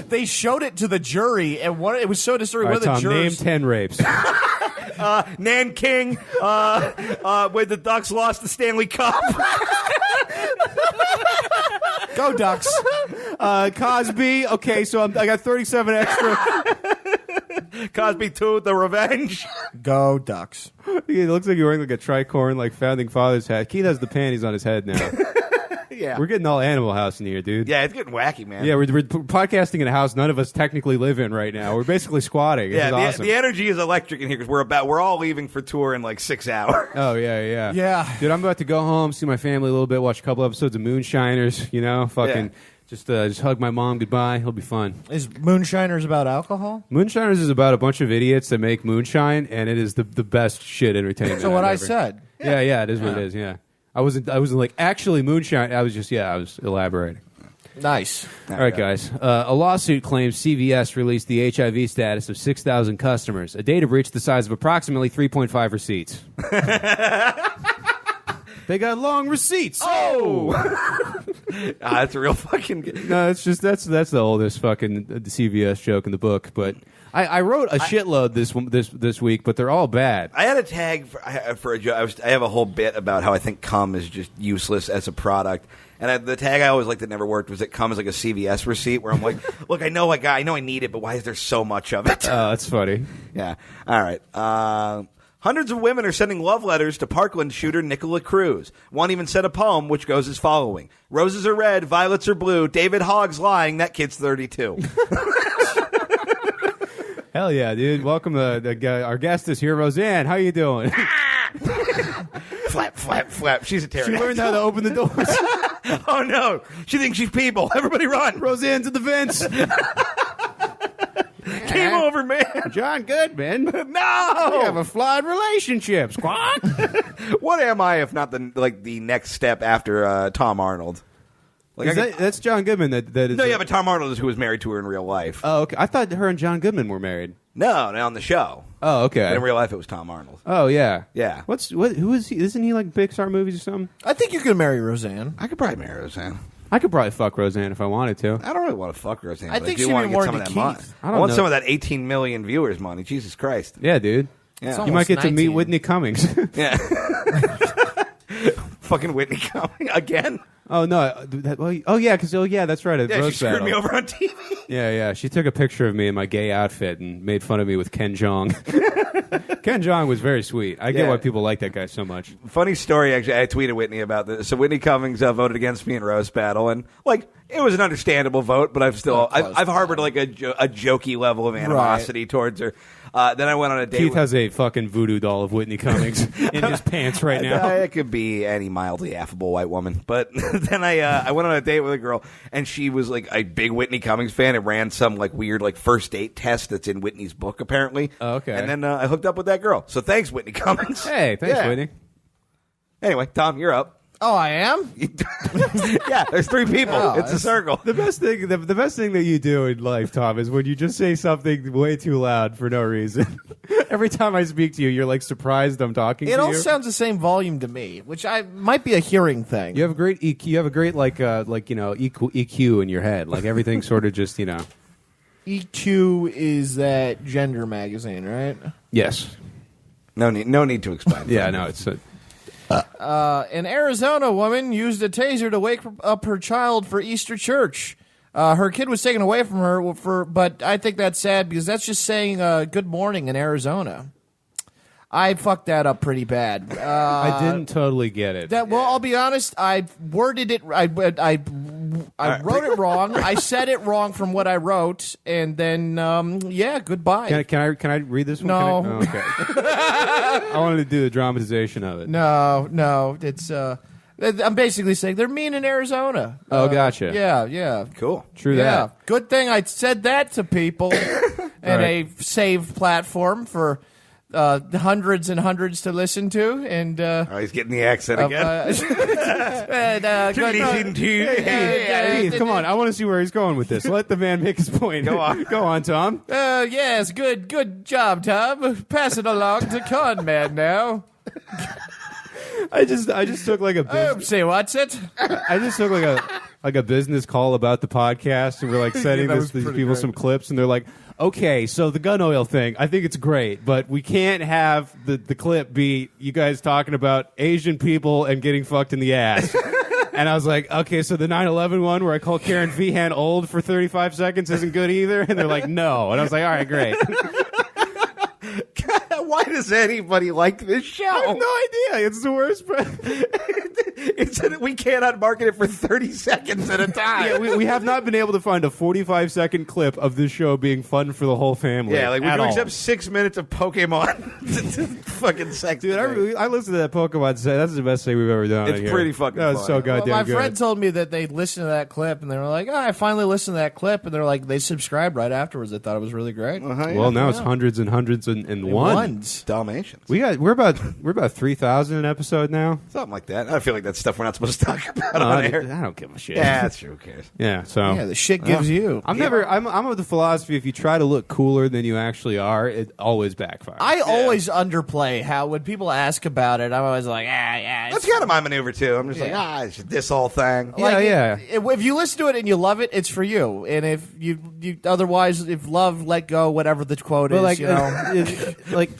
they showed it to the jury and it was so disturbing. All One right, of the Tom, name jurors 10 rapes. Nanking, where the Ducks lost the Stanley Cup. go Ducks. Cosby. Okay, so I got 37 extra. Cosby 2, The Revenge. Go Ducks. It looks like you're wearing like a tricorn, like founding father's hat. Keith has the panties on his head now. Yeah. We're getting all Animal House in here, dude. Yeah, it's getting wacky, man. Yeah, we're podcasting in a house none of us technically live in right now. We're basically squatting. Yeah, This is awesome. the energy is electric in here because we're all leaving for tour in like 6 hours. Oh, yeah. Yeah. Dude, I'm about to go home, see my family a little bit, watch a couple episodes of Moonshiners, you know, fucking just hug my mom goodbye. It'll be fun. Is Moonshiners about alcohol? Moonshiners is about a bunch of idiots that make moonshine, and it is the best shit entertainment. So what I've I ever- said. Yeah, it is what it is, yeah. I wasn't like actually moonshine. I was elaborating. Nice. All right, guys. A lawsuit claims CVS released the HIV status of 6,000 customers, a data breach the size of approximately 3.5 receipts. They got long receipts. Oh, that's a real fucking good. No, it's just that's the oldest fucking CVS joke in the book. But I wrote a shitload this week, but they're all bad. I had a tag for a joke. I have a whole bit about how I think cum is just useless as a product. And the tag I always liked that never worked was that cum is like a CVS receipt where I'm like, look, I know I need it, but why is there so much of it? Oh, that's funny. Yeah. All right. Hundreds of women are sending love letters to Parkland shooter Nicola Cruz. One even said a poem which goes as following. Roses are red, violets are blue, David Hogg's lying, that kid's 32. Hell yeah, dude. Welcome to our guest is here, Roseanne. How you doing? Flap, flap, flap. She's a She terrorist. learned how to open the doors. Oh, no. She thinks she's people. Everybody run. Roseanne's in the vents. Came over, man. John Goodman. No. We have a flawed relationship. Squawk. What am I if not the next step after Tom Arnold? Like That's John Goodman. That is. no, yeah, but Tom Arnold is who was married to her in real life. Oh, okay. I thought her and John Goodman were married. No, on the show. Oh, okay. But in real life, it was Tom Arnold. Oh, yeah. Yeah. Who is he? Isn't he like Pixar movies or something? I think you could marry Roseanne. I could probably marry Roseanne. I could probably fuck Roseanne if I wanted to. I don't really want to fuck Roseanne. I but think do she'd want be to more get some of into that money. Keith. I I don't want know. some of that 18 million viewers money. Jesus Christ. Yeah, dude. Yeah. It's You almost might get to meet 19. Whitney Cummings. Yeah. Fucking Whitney coming again. Oh no! That's right. Yeah, Rose she screwed battle. me over on TV. Yeah. She took a picture of me in my gay outfit and made fun of me with Ken Jeong. Ken Jeong was very sweet. I get Yeah. why people like that guy so much. Funny story, actually. I tweeted Whitney about this. So Whitney Cummings voted against me in roast battle, and it was an understandable vote, but I've harbored like a jokey level of animosity towards her. Then I went on a date. Keith has a fucking voodoo doll of Whitney Cummings in his pants right now. It could be any mildly affable white woman. But then I went on a date with a girl, and she was like a big Whitney Cummings fan and ran some like weird like first date test that's in Whitney's book apparently. Oh, okay. And then I hooked up with that girl. So thanks, Whitney Cummings. Hey, thanks, Yeah. Whitney. Anyway, Tom, you're up. Oh, I am? Yeah, there's three people. Oh, It's a circle. The best thing that you do in life, Tom, is when you just say something way too loud for no reason. Every time I speak to you, you're like surprised I'm talking to It you. all sounds the same volume to me, which might be a hearing thing. You have a great EQ. You have a great EQ in your head. Like everything sort of just EQ is that gender magazine, right? Yes. No need to explain. Yeah. No. It's. An Arizona woman used a taser to wake up her child for Easter church. Her kid was taken away from her but I think that's sad because that's just saying good morning in Arizona. I fucked that up pretty bad. I didn't totally get it. I'll be honest. I worded it. I wrote it wrong. I said it wrong from what I wrote, and then goodbye. Can I read this one? No. Okay. I wanted to do the dramatization of it. No. It's I'm basically saying they're mean in Arizona. Oh, gotcha. Yeah. Cool. True that. Good thing I said that to people and a saved platform for hundreds and hundreds to listen to, and he's getting the accent again. Keith, come on. I want to see where he's going with this. Let the man make his point. Go on, Tom. Yes, good job, Tom. Pass it along to Con Man now. I just took like a Oopsie, what's it? I just took like a business call about the podcast, and we're like sending these people some clips, and they're like, okay, so the gun oil thing, I think it's great, but we can't have the clip be you guys talking about Asian people and getting fucked in the ass. And I was like, okay, so the 9/11 one where I call Karen Feehan old for 35 seconds isn't good either? And they're like, no. And I was like, all right, great. Why does anybody like this show? I have no idea. It's the worst. We cannot market it for 30 seconds at a time. Yeah, we have not been able to find a 45-second clip of this show being fun for the whole family. Yeah, like we can all. accept 6 minutes of Pokemon. Fucking sex. Dude, I listened to that Pokemon say that's the best thing we've ever done. It's pretty fucking That was fun. so goddamn My good. friend told me that they listened to that clip, and they were like, I finally listened to that clip, and they're like, they subscribed right afterwards. They thought it was really great. Well, now it's hundreds and hundreds and one. Dalmatians. We're about 3,000 an episode now. Something like that. I feel like that's stuff we're not supposed to talk about on air. I don't give a shit. Yeah, that's true. Who cares? Yeah. So Yeah, the shit gives you. I'm of the philosophy if you try to look cooler than you actually are, it always backfires. I always underplay how when people ask about it, I'm always like, yeah. That's kind of my maneuver too. I'm just like, it's this whole thing. If you listen to it and you love it, it's for you. And if you otherwise, if love, let go, whatever the quote is, you know. like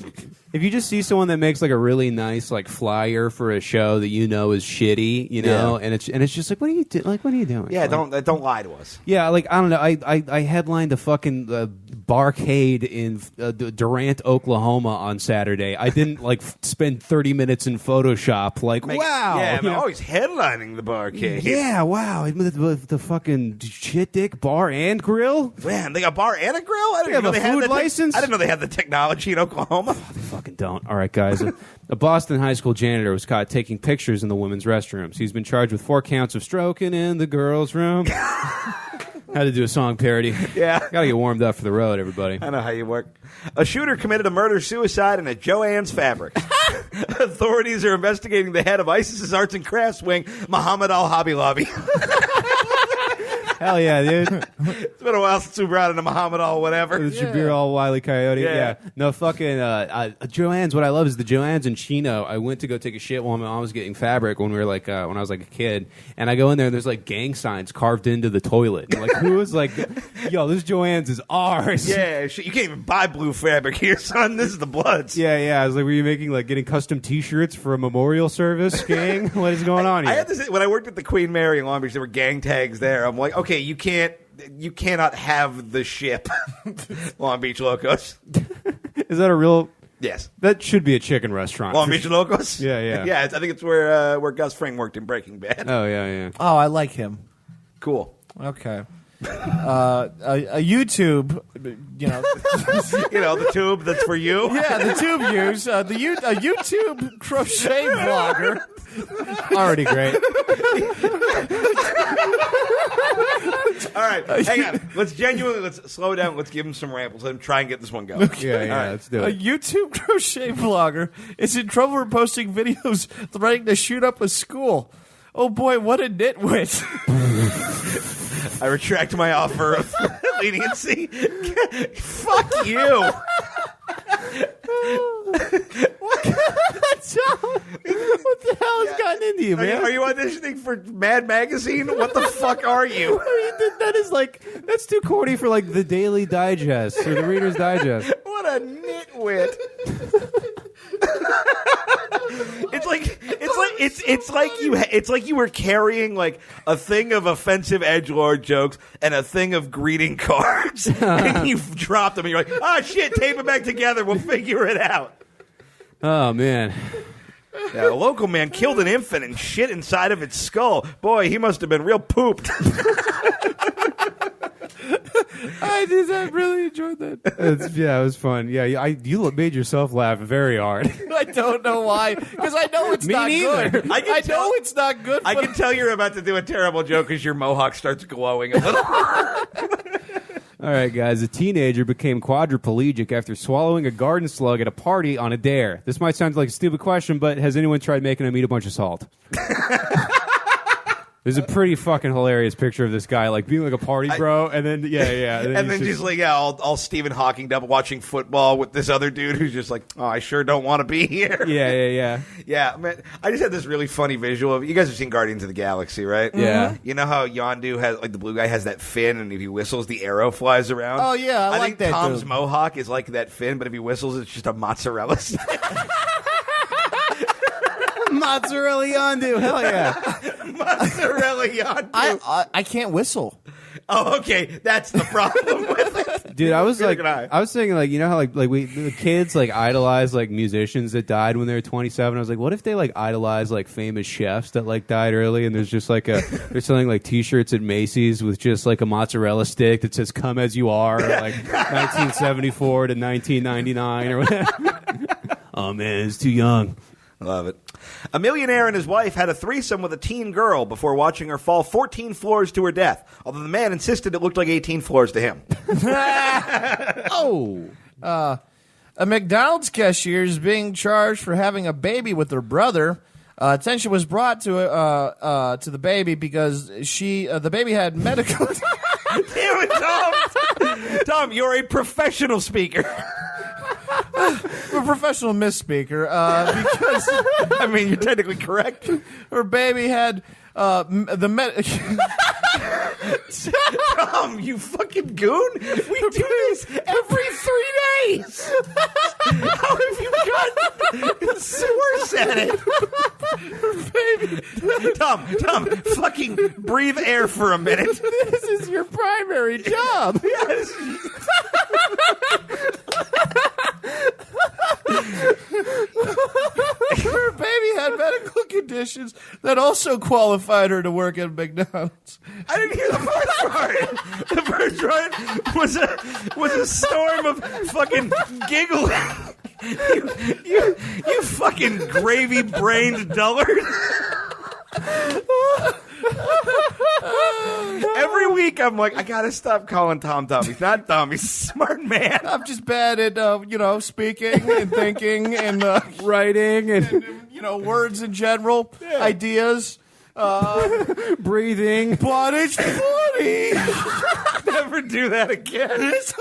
if you just see someone that makes like a really nice like flyer for a show that you know is shitty, you know, and it's just like, what are you doing? Yeah, like, don't lie to us. Yeah, like I don't know. I headlined a fucking barcade in Durant, Oklahoma on Saturday. I didn't like spend 30 minutes in Photoshop. Like, wow, Yeah, I'm always headlining the barcade. Yeah, wow. The fucking shit dick bar and grill. Man, they got a bar and a grill? I didn't have know a they had food the license? I didn't know they had the technology in Oklahoma. They fucking don't. All right, guys. A Boston high school janitor was caught taking pictures in the women's restrooms. He's been charged with 4 counts of stroking in the girls' room. Had to do a song parody. Yeah. Gotta get warmed up for the road, everybody. I know how you work. A shooter committed a murder-suicide in a Joann's fabric. Authorities are investigating the head of ISIS's arts and crafts wing, Muhammad Al-Hobby Lobby. Hell yeah, dude. It's been a while since we brought in a Muhammad Al-whatever. The Jabir Al-Wile Coyote. Yeah. Yeah. No, fucking Joann's. What I love is the Joann's in Chino. I went to go take a shit while my mom was getting fabric when we were like, when I was like a kid. And I go in there and there's like gang signs carved into the toilet. And I'm like, who is like, yo, this Joann's is ours. Yeah, shit, you can't even buy blue fabric here, son. This is the Bloods. Yeah. I was like, were you making like getting custom T-shirts for a memorial service, gang? What is going on here? I had this when I worked at the Queen Mary in Long Beach. There were gang tags there. I'm like, okay, you cannot have the ship, Long Beach Locos. Is that a real? Yes, that should be a chicken restaurant. Long Beach Locos. Yeah. Yeah, I think it's where Gus Fring worked in Breaking Bad. Oh yeah. Oh, I like him. Cool. Okay. A YouTube, you know, the tube that's for you. Yeah, the tube use a YouTube crochet vlogger. Already great. All right, hang on. Let's slow down. Let's give him some rambles. Let him try and get this one going. Yeah, let's do A it. YouTube crochet vlogger is in trouble for posting videos threatening to shoot up a school. Oh boy, what a nitwit. I retract my offer of leniency. Fuck you. What the hell has gotten into you, man? Are you auditioning for Mad Magazine? What the fuck are you? That is like, that's too corny for like the Daily Digest or the Reader's Digest. What a nitwit. It's like you were carrying like a thing of offensive edgelord jokes and a thing of greeting cards, and you dropped them, and you're like, "Oh shit, tape it back together. We'll figure it out." Oh man. Yeah, a local man killed an infant and shit inside of its skull. Boy, he must have been real pooped. I really enjoyed that. Yeah, it was fun. Yeah, you made yourself laugh very hard. I don't know why, because I know it's Me not neither. good. I know it's not good. I can tell you're about to do a terrible joke as your mohawk starts glowing a little. All right, guys. A teenager became quadriplegic after swallowing a garden slug at a party on a dare. This might sound like a stupid question, but has anyone tried making him eat a bunch of salt? There's a pretty fucking hilarious picture of this guy, like being like a party bro, and then and then just like all Stephen Hawking up watching football with this other dude who's just like, oh, I sure don't want to be here. Yeah. Man, I just had this really funny visual of you guys have seen Guardians of the Galaxy, right? Yeah. You know how Yondu has like the blue guy has that fin, and if he whistles, the arrow flies around. Oh yeah, I like think that. Tom's dude. mohawk is like that fin, but if he whistles, it's just a mozzarella stick. Mozzarella Yondu, hell yeah. Mozzarella Yondu. I can't whistle. Oh, okay, that's the problem with it. Dude, I was Neither like, can I. I was thinking like, you know how like the kids like idolize like musicians that died when they were 27. I was like, what if they like idolize like famous chefs that like died early, and there's just like they're selling like T-shirts at Macy's with just like a mozzarella stick that says "Come as you are," or, like 1974 to 1999 or whatever. Oh man, it's too young. Love it. A millionaire and his wife had a threesome with a teen girl before watching her fall 14 floors to her death, although the man insisted it looked like 18 floors to him. Oh. A McDonald's cashier is being charged for having a baby with her brother. Attention was brought to the baby because the baby had medical. Damn it, Tom! Tom, you're a professional speaker. I'm a professional misspeaker because I mean, you're technically correct. her baby had Tom, you fucking goon! We do this every 3 days. How have you gotten worse at it? Baby, Tom, fucking breathe air for a minute. This is your primary job. Yes. Her baby had medical conditions that also qualified her to work at McDonald's. I didn't hear the first part. The first part was a storm of fucking giggling. You fucking gravy-brained dullard. Every week I'm like, I gotta stop calling Tom dumb. He's not dumb. He's a smart man. I'm just bad at speaking and thinking and Writing and words in general, ideas. breathing. But it's funny. Never do that again. It's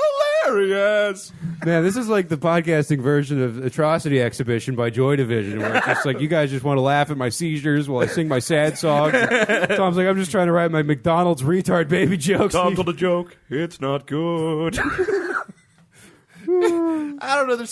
hilarious. Man, this is like the podcasting version of Atrocity Exhibition by Joy Division, where it's just like you guys just want to laugh at my seizures while I sing my sad songs. Tom's like, I'm just trying to write my McDonald's retard baby jokes. Tom told a joke. It's not good. I don't know. There's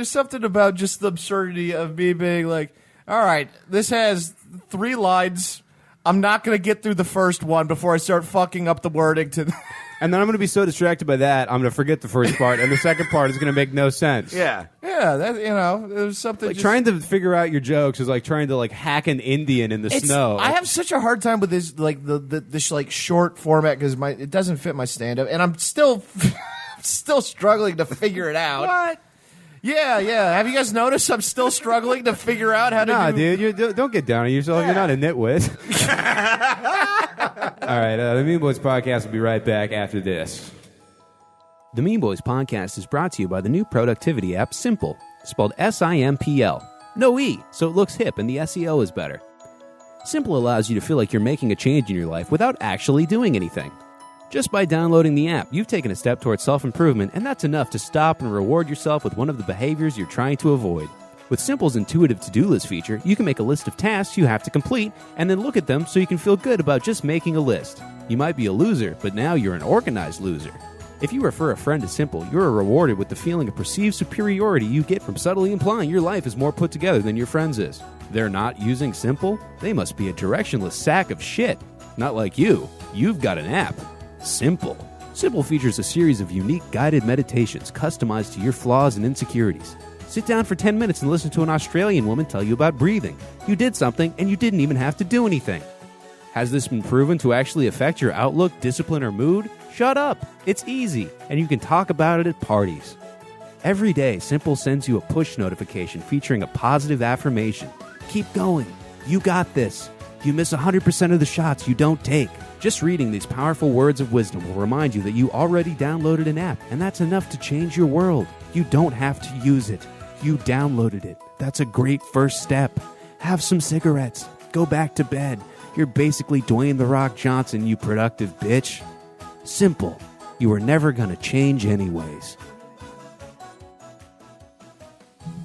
something about just the absurdity of me being like, all right, this has 3 lines. I'm not going to get through the first one before I start fucking up the wording to. And then I'm going to be so distracted by that, I'm going to forget the first part, and the second part is going to make no sense. Yeah. Yeah, there's something. Like trying to figure out your jokes is like trying to like hack an Indian in the snow. I have such a hard time with this, like this like short format because it doesn't fit my stand up, and I'm still struggling to figure it out. What? Yeah. Have you guys noticed I'm still struggling to figure out how to Nah, do... dude, don't get down on yourself. Yeah. You're not a nitwit. All right, the Mean Boys Podcast will be right back after this. The Mean Boys Podcast is brought to you by the new productivity app Simple, spelled SIMPL. No E, so it looks hip and the SEO is better. Simple allows you to feel like you're making a change in your life without actually doing anything. Just by downloading the app, you've taken a step towards self-improvement, and that's enough to stop and reward yourself with one of the behaviors you're trying to avoid. With Simple's intuitive to-do list feature, you can make a list of tasks you have to complete and then look at them so you can feel good about just making a list. You might be a loser, but now you're an organized loser. If you refer a friend to Simple, you're rewarded with the feeling of perceived superiority you get from subtly implying your life is more put together than your friend's is. They're not using Simple? They must be a directionless sack of shit. Not like you. You've got an app. Simple. Simple features a series of unique guided meditations customized to your flaws and insecurities. Sit down for 10 minutes and listen to an Australian woman tell you about breathing. You did something and you didn't even have to do anything. Has this been proven to actually affect your outlook, discipline, or mood? Shut up. It's easy, and you can talk about it at parties. Every day, Simple sends you a push notification featuring a positive affirmation. Keep going. You got this. You miss 100% of the shots you don't take. Just reading these powerful words of wisdom will remind you that you already downloaded an app, and that's enough to change your world. You don't have to use it. You downloaded it. That's a great first step. Have some cigarettes. Go back to bed. You're basically Dwayne "The Rock" Johnson, you productive bitch. Simple. You were never gonna change anyways.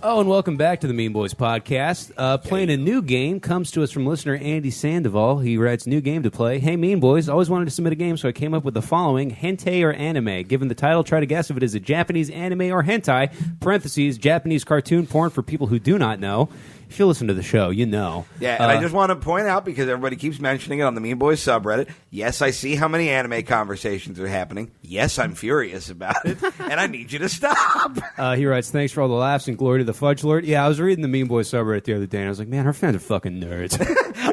Oh, and welcome back to the Mean Boys podcast. Playing a new game comes to us from listener Andy Sandoval. He writes, new game to play. Hey, Mean Boys, always wanted to submit a game, so I came up with the following. Hentai or anime. Given the title, try to guess if it is a Japanese anime or hentai, parentheses, Japanese cartoon porn for people who do not know. If you listen to the show, you know. Yeah, and I just want to point out, because everybody keeps mentioning it on the Mean Boys subreddit, yes, I see how many anime conversations are happening. Yes, I'm furious about it, and I need you to stop. He writes, thanks for all the laughs and glory to the Fudge Lord. Yeah, I was reading the Mean Boys subreddit the other day, and I was like, man, our fans are fucking nerds.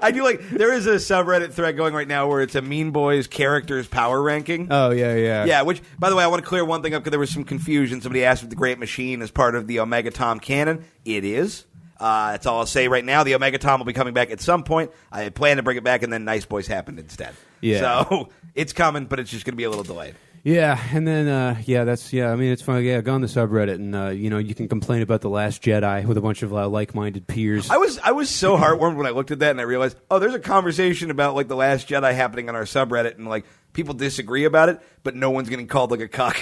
I do like, there is a subreddit thread going right now where it's a Mean Boys characters power ranking. Oh, yeah. Yeah, which, by the way, I want to clear one thing up because there was some confusion. Somebody asked if the Great Machine is part of the Omega Tom canon. It is. That's all I'll say right now. The Omega Tom will be coming back at some point. I had planned to bring it back, and then Nice Boys happened instead. Yeah. So it's coming, but it's just going to be a little delayed. Yeah, and then, I mean, it's fun. Yeah, go on the subreddit, and, you can complain about The Last Jedi with a bunch of like-minded peers. I was so heartwarmed when I looked at that, and I realized, oh, there's a conversation about, like, The Last Jedi happening on our subreddit, and, like, people disagree about it, but no one's getting called, like, a cuck.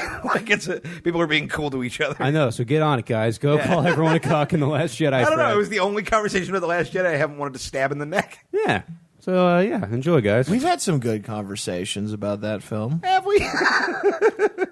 People are being cool to each other. I know, so get on it, guys. Go call everyone a cuck in The Last Jedi. I don't know. It was the only conversation about The Last Jedi I haven't wanted to stab in the neck. Yeah. So, enjoy, guys. We've had some good conversations about that film. Have we?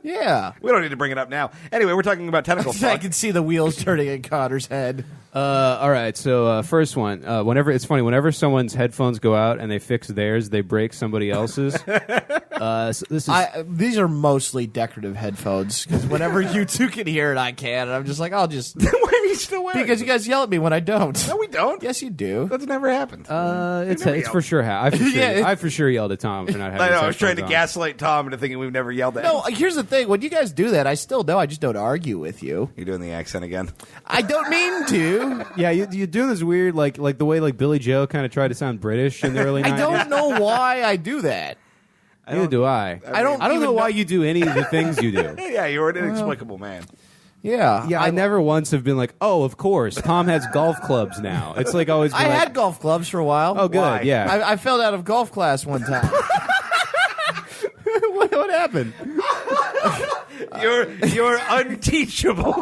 Yeah. We don't need to bring it up now. Anyway, we're talking about tentacle I fuck. can see the wheels turning in Connor's head. All right, so first one. Whenever someone's headphones go out and they fix theirs, they break somebody else's. So this is These are mostly decorative headphones, because whenever you two can hear it, I can. And I'm just like, I'll just... Why are you still wearing Because you guys yell at me when I don't. No, we don't. Yes, you do. That's never happened. it's for sure. I for sure yelled at Tom for not having. I know. his I was trying to headphones on. gaslight Tom into thinking we've never yelled at No, him. here's the thing. When you guys do that, I still know. I just don't argue with you. You're doing the accent again. I don't mean to. Yeah, you're doing this weird, like the way like Billy Joe kind of tried to sound British in the early 90s. I don't know why I do that. Neither do I. I don't know even why you do any of the things you do. Yeah, you're an inexplicable man. Yeah. Yeah, I never once have been like, oh, of course, Tom has golf clubs now. It's like always. I had golf clubs for a while. Oh, good. Why? Yeah. I failed out of golf class one time. what happened? You're unteachable.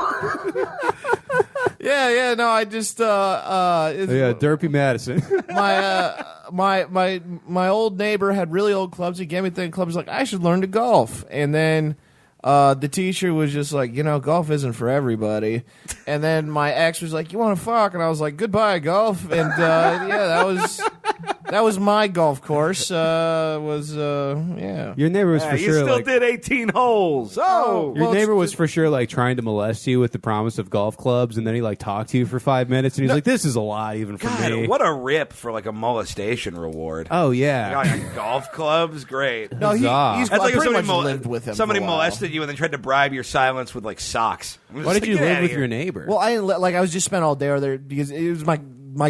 Yeah. No, I just Derpy Madison. my old neighbor had really old clubs. He gave me the clubs. Like, I should learn to golf. And then the teacher was just like, golf isn't for everybody. And then my ex was like, you want to fuck? And I was like, goodbye, golf. And that was my golf course. Your neighbor was for you sure. still did 18 holes. Oh, Your neighbor was for sure like trying to molest you with the promise of golf clubs, and then he like talked to you for 5 minutes, and he's like, "This is a lot, even for God, me." what a rip for like a molestation reward. Oh yeah, Golf clubs, great. No, he's That's like if pretty somebody much lived with him. Somebody for a while. molested you and then tried to bribe your silence with like socks. why did you live with your neighbor? Well, I was just spent all day over there because it was my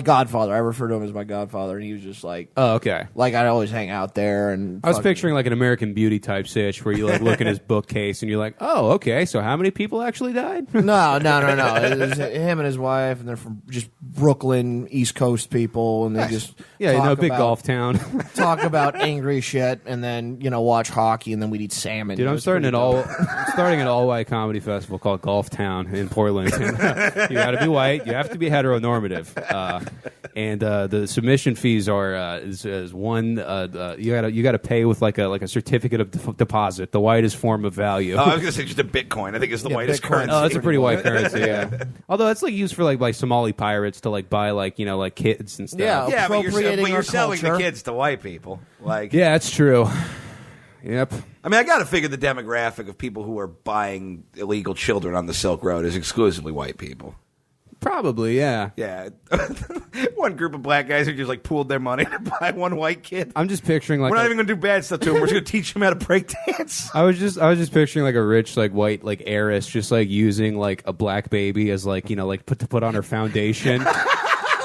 godfather. I refer to him as my godfather, and he was just like, oh okay. like I'd always hang out there. And I was picturing like an American Beauty type sitch where you like look in his bookcase and you're like, oh okay, so how many people actually died? No. It was him and his wife, and they're from just Brooklyn, East Coast people, and they just big golf town. talk about angry shit, and then watch hockey, and then we'd eat salmon. Dude, I'm starting an all white comedy festival called Golf Town in Portland. You got to be white. You have to be heteronormative. and the submission fees are is one. You got to pay with like a certificate of deposit, the whitest form of value. Oh, I was gonna say just a Bitcoin. I think it's the whitest Bitcoin. currency. Oh, that's a pretty white currency, yeah. Although it's like used for like Somali pirates to like buy like like kids and stuff. Yeah. Yeah, but Appropriating you're our selling the culture. kids to white people. Like, Yeah, that's true. Yep. I mean, I got to figure the demographic of people who are buying illegal children on the Silk Road is exclusively white people. Probably, yeah. Yeah, one group of black guys who just like pooled their money to buy one white kid. I'm just picturing like We're not even going to do bad stuff to him. We're just going to teach him how to break dance. I was just picturing like a rich like white like heiress just like using like a black baby as like like put on her foundation.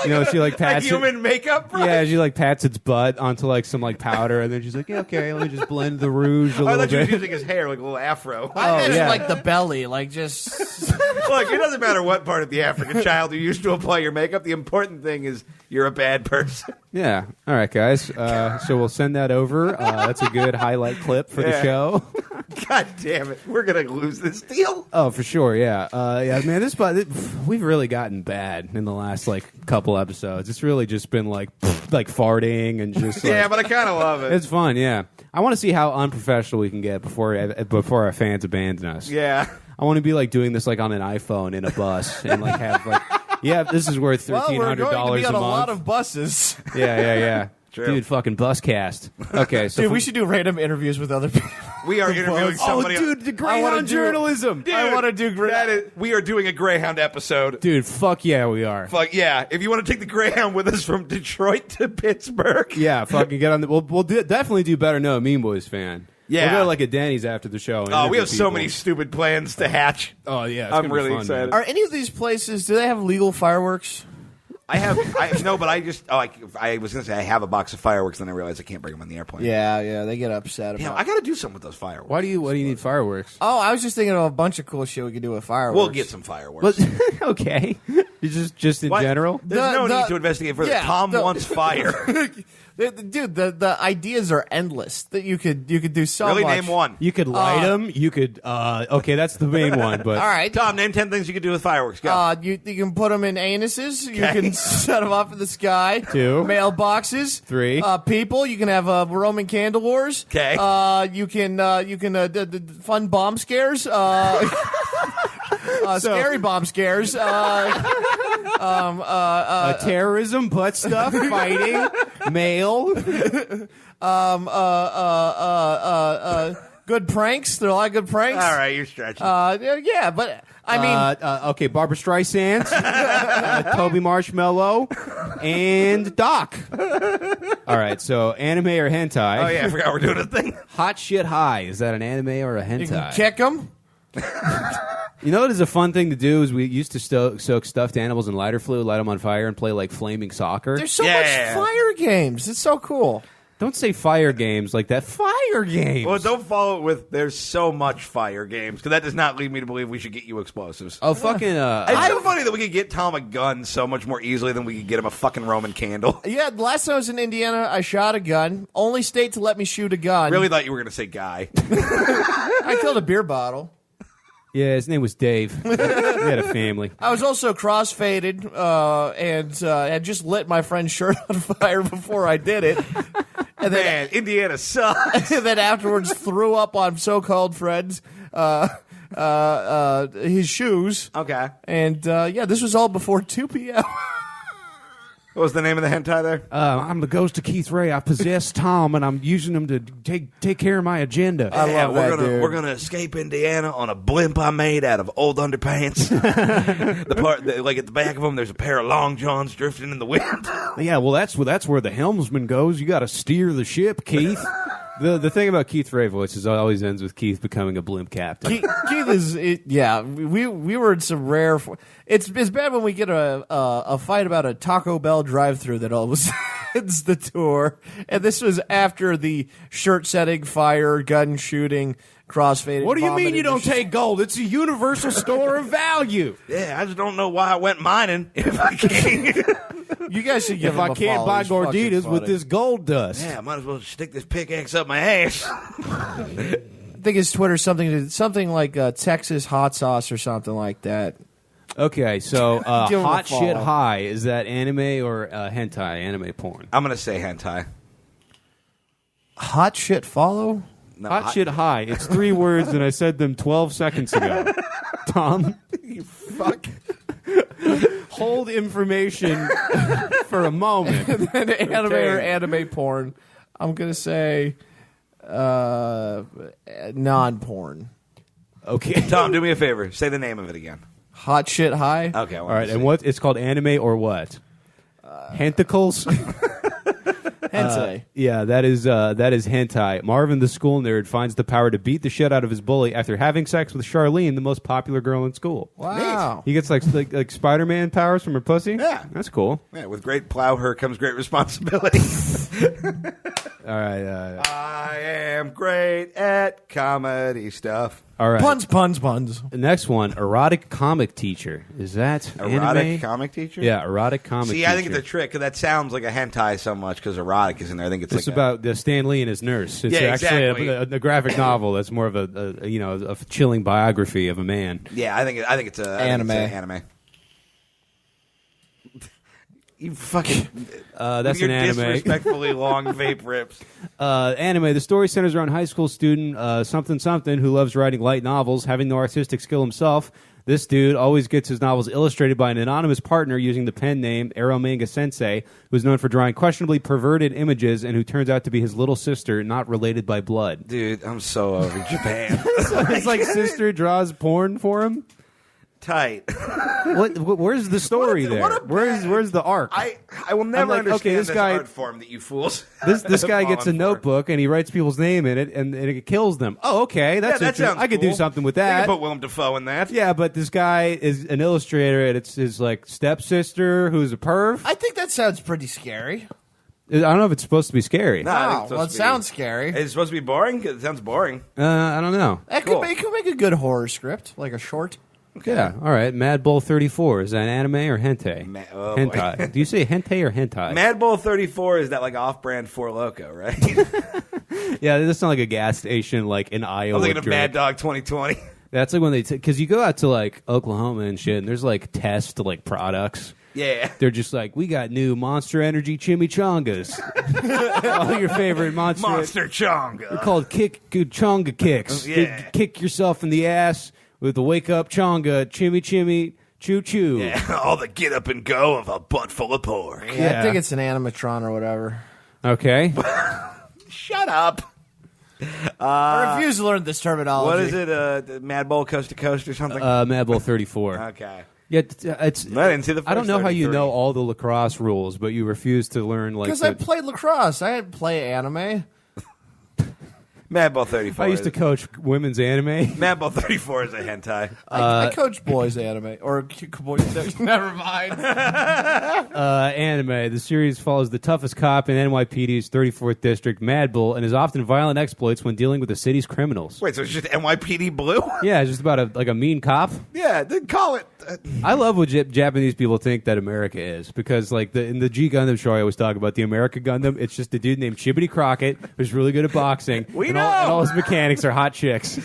She like pats Like human makeup, bro. Yeah, she like pats its butt onto like some like powder, and then she's like, yeah, okay, let me just blend the rouge a I little thought you were bit. using his hair like a little afro. I imagine yeah. like the belly, like just. Look, it doesn't matter what part of the African child you use to apply your makeup. The important thing is you're a bad person. Yeah. All right, guys. So we'll send that over. That's a good highlight clip for the Yeah. show. God damn it. We're going to lose this deal. Oh, for sure. Yeah. Yeah, man. We've really gotten bad in the last like couple episodes. It's really just been like farting and just like, Yeah, but I kind of love it. it's fun. Yeah. I want to see how unprofessional we can get before our fans abandon us. Yeah. I want to be like doing this like on an iPhone in a bus and like have like, yeah, this is worth Well, we're $1,300 going to be a on month. a lot of buses. Yeah. True. Dude, fucking Buscast. Okay, so Dude, we should do random interviews with other people. We are interviewing somebody. the Greyhound journalism. Dude, I want to do we are doing a Greyhound episode. Dude, fuck yeah, we are. Fuck yeah. If you want to take the Greyhound with us from Detroit to Pittsburgh. Yeah, fucking get on the. We'll definitely do better. No, Mean Boys fan. Yeah. We'll go to like a Denny's after the show. And Oh, we interview have so people. many stupid plans to hatch. Oh yeah, it's I'm gonna be really fun, excited. man. Are any of these places, do they have legal fireworks? No, but I just, I was going to say I have a box of fireworks, then I realized I can't bring them on the airplane. Yeah, they get upset Damn, about I got to do something with those fireworks. Why do you need fireworks? Oh, I was just thinking of a bunch of cool shit we could do with fireworks. We'll get some fireworks. But okay, just in What? general. There's no need to investigate further. yeah, Tom wants fire. Dude, the ideas are endless. That you could do so Really, much. name one. You could light them. You could. Okay, that's the main one. But All right, Tom, name 10 things you could do with fireworks. Go. you can put them in anuses. You Okay. can set them off in the sky. 2. Mailboxes. 3. People. You can have Roman candle wars. Okay. You can fun bomb scares. Scary bomb scares. terrorism, butt stuff, fighting, mail. Good pranks. There are a lot of good pranks. All right, you're stretching. Yeah, but I mean, Okay, Barbara Streisand, Toby Marshmallow, and Doc. All right, so anime or hentai? Oh, yeah, I forgot we're doing a thing. Hot shit high. Is that an anime or a hentai? you can kick them. You know what is a fun thing to do is we used to soak stuffed animals in lighter fluid, light them on fire, and play like flaming soccer. There's so Yeah. much fire games. It's so cool. Don't say fire games like that. Fire games. Well, don't follow it with there's so much fire games, because that does not lead me to believe we should get you explosives. Oh, fucking. It's so funny that we could get Tom a gun so much more easily than we could get him a fucking Roman candle. Yeah, last time I was in Indiana, I shot a gun. Only state to let me shoot a gun. Really thought you were going to say guy. I killed a beer bottle. Yeah, his name was Dave. He had a family. I was also crossfaded and had just lit my friend's shirt on fire before I did it. And then, Man, Indiana sucks. and then afterwards threw up on so-called friends his shoes. Okay. And this was all before 2 p.m. What was the name of the hentai there? I'm the ghost of Keith Ray. I possess Tom, and I'm using him to take care of my agenda. I love that, dude. We're gonna escape Indiana on a blimp I made out of old underpants. Like at the back of them, there's a pair of long johns drifting in the wind. Yeah, well, that's where the helmsman goes. You got to steer the ship, Keith. The thing about Keith Ray voice is it always ends with Keith becoming a blimp captain. Keith is, we were in some rare. It's bad when we get a fight about a Taco Bell drive-through that almost ends the tour. And this was after the shirt setting, fire, gun shooting, crossfading. What do you mean vomiting. you don't take gold? It's a universal store of value. Yeah, I just don't know why I went mining if I can't. You guys should give If him I a can't follow. buy He's fucking gorditas with funny. this gold dust. Yeah, I might as well stick this pickaxe up my ass. I think his Twitter's something like Texas hot sauce or something like that. Okay, so Give him a Hot Shit follow. High, is that anime or hentai, anime porn? I'm going to say hentai. Hot shit follow? No, Hot Shit High. It's 3 words, and I said them 12 seconds ago. Tom, You fuck. hold information for a moment. An anime or anime porn. I'm going to say non-porn. Okay. Tom, do me a favor. Say the name of it again. Hot shit high? Okay. All right, and what? It's called anime or what? Hentacles? Hentai. Yeah, that is hentai. Marvin, the school nerd, finds the power to beat the shit out of his bully after having sex with Charlene, the most popular girl in school. Wow. He gets like Spider-Man powers from her pussy? Yeah. That's cool. Yeah, with great plow her comes great responsibility. All right. I am great at comedy stuff. All right. Puns. The next one, erotic comic teacher. Is that Erotic anime? comic teacher? Yeah, erotic comic See, teacher. I think it's a trick because that sounds like a hentai so much because erotic is in there. I think it's It's like about Stan Lee and his nurse. It's Yeah, actually exactly. a graphic novel that's more of a chilling biography of a man. Yeah, I think it's a Anime. Anime. You fucking That's your an anime. disrespectfully long vape rips. Anime. The story centers around high school student something who loves writing light novels, having no artistic skill himself. This dude always gets his novels illustrated by an anonymous partner using the pen name Arrow Manga Sensei, who's known for drawing questionably perverted images and who turns out to be his little sister, not related by blood. Dude, I'm so over Japan. His like sister draws porn for him. Tight. Where's the story What a there? Where's the arc? I will never like, understand okay, this this guy- art form that you fools. This guy have gets a fallen for. notebook and he writes people's name in it and it kills them. Oh, okay, that's Yeah, that interesting. sounds I could do cool. something with You that. can put Willem Dafoe in that. Yeah, but this guy is an illustrator and it's his like stepsister who's a perv. I think that sounds pretty scary. I don't know if it's supposed to be scary. No, I think Wow. it's Well, it supposed to be- sounds scary. Is it supposed to be boring? 'Cause it sounds boring. I don't know. That cool. could make a good horror script, like a short. Yeah, all right. Mad Bull 34 is that anime or hentai? Oh, boy. hentai. Do you say hentai or hentai? Mad Bull 34 is that like off-brand Four Loko, right? Yeah, it does sound like a gas station, like in I Iowa. was thinking of drink. Mad Dog 2020. That's like when they because you go out to like Oklahoma and shit, and there's like test like products. Yeah. They're just like, we got new Monster Energy chimichangas. All your favorite Monster. Monster They're Chonga. called chonga kicks. Yeah. Kick yourself in the ass with the wake up chonga, chimmy, choo choo. Yeah, all the get up and go of a butt full of pork. Yeah, I think it's an animatron or whatever. Okay. Shut up. I refuse to learn this terminology. What is it? Mad Bull Coast to Coast or something? Mad Bull 34. Okay. Yeah, it's. I didn't see the I don't first know how you 33. know all the lacrosse rules, but you refuse to learn like. Because I played lacrosse. I didn't play anime. Mad Bull 34. I used to coach women's anime. Mad Bull 34 is a hentai. I coached boys anime. Or boys. Never mind. Anime. The series follows the toughest cop in NYPD's 34th district, Mad Bull, and his often violent exploits when dealing with the city's criminals. Wait, so it's just NYPD Blue? Yeah, it's just about a mean cop. Yeah, then call it. I love what Japanese people think that America is because, like, in the G Gundam show, I always talk about the America Gundam. It's just a dude named Chibity Crockett who's really good at boxing. We and know! and all his mechanics are hot chicks.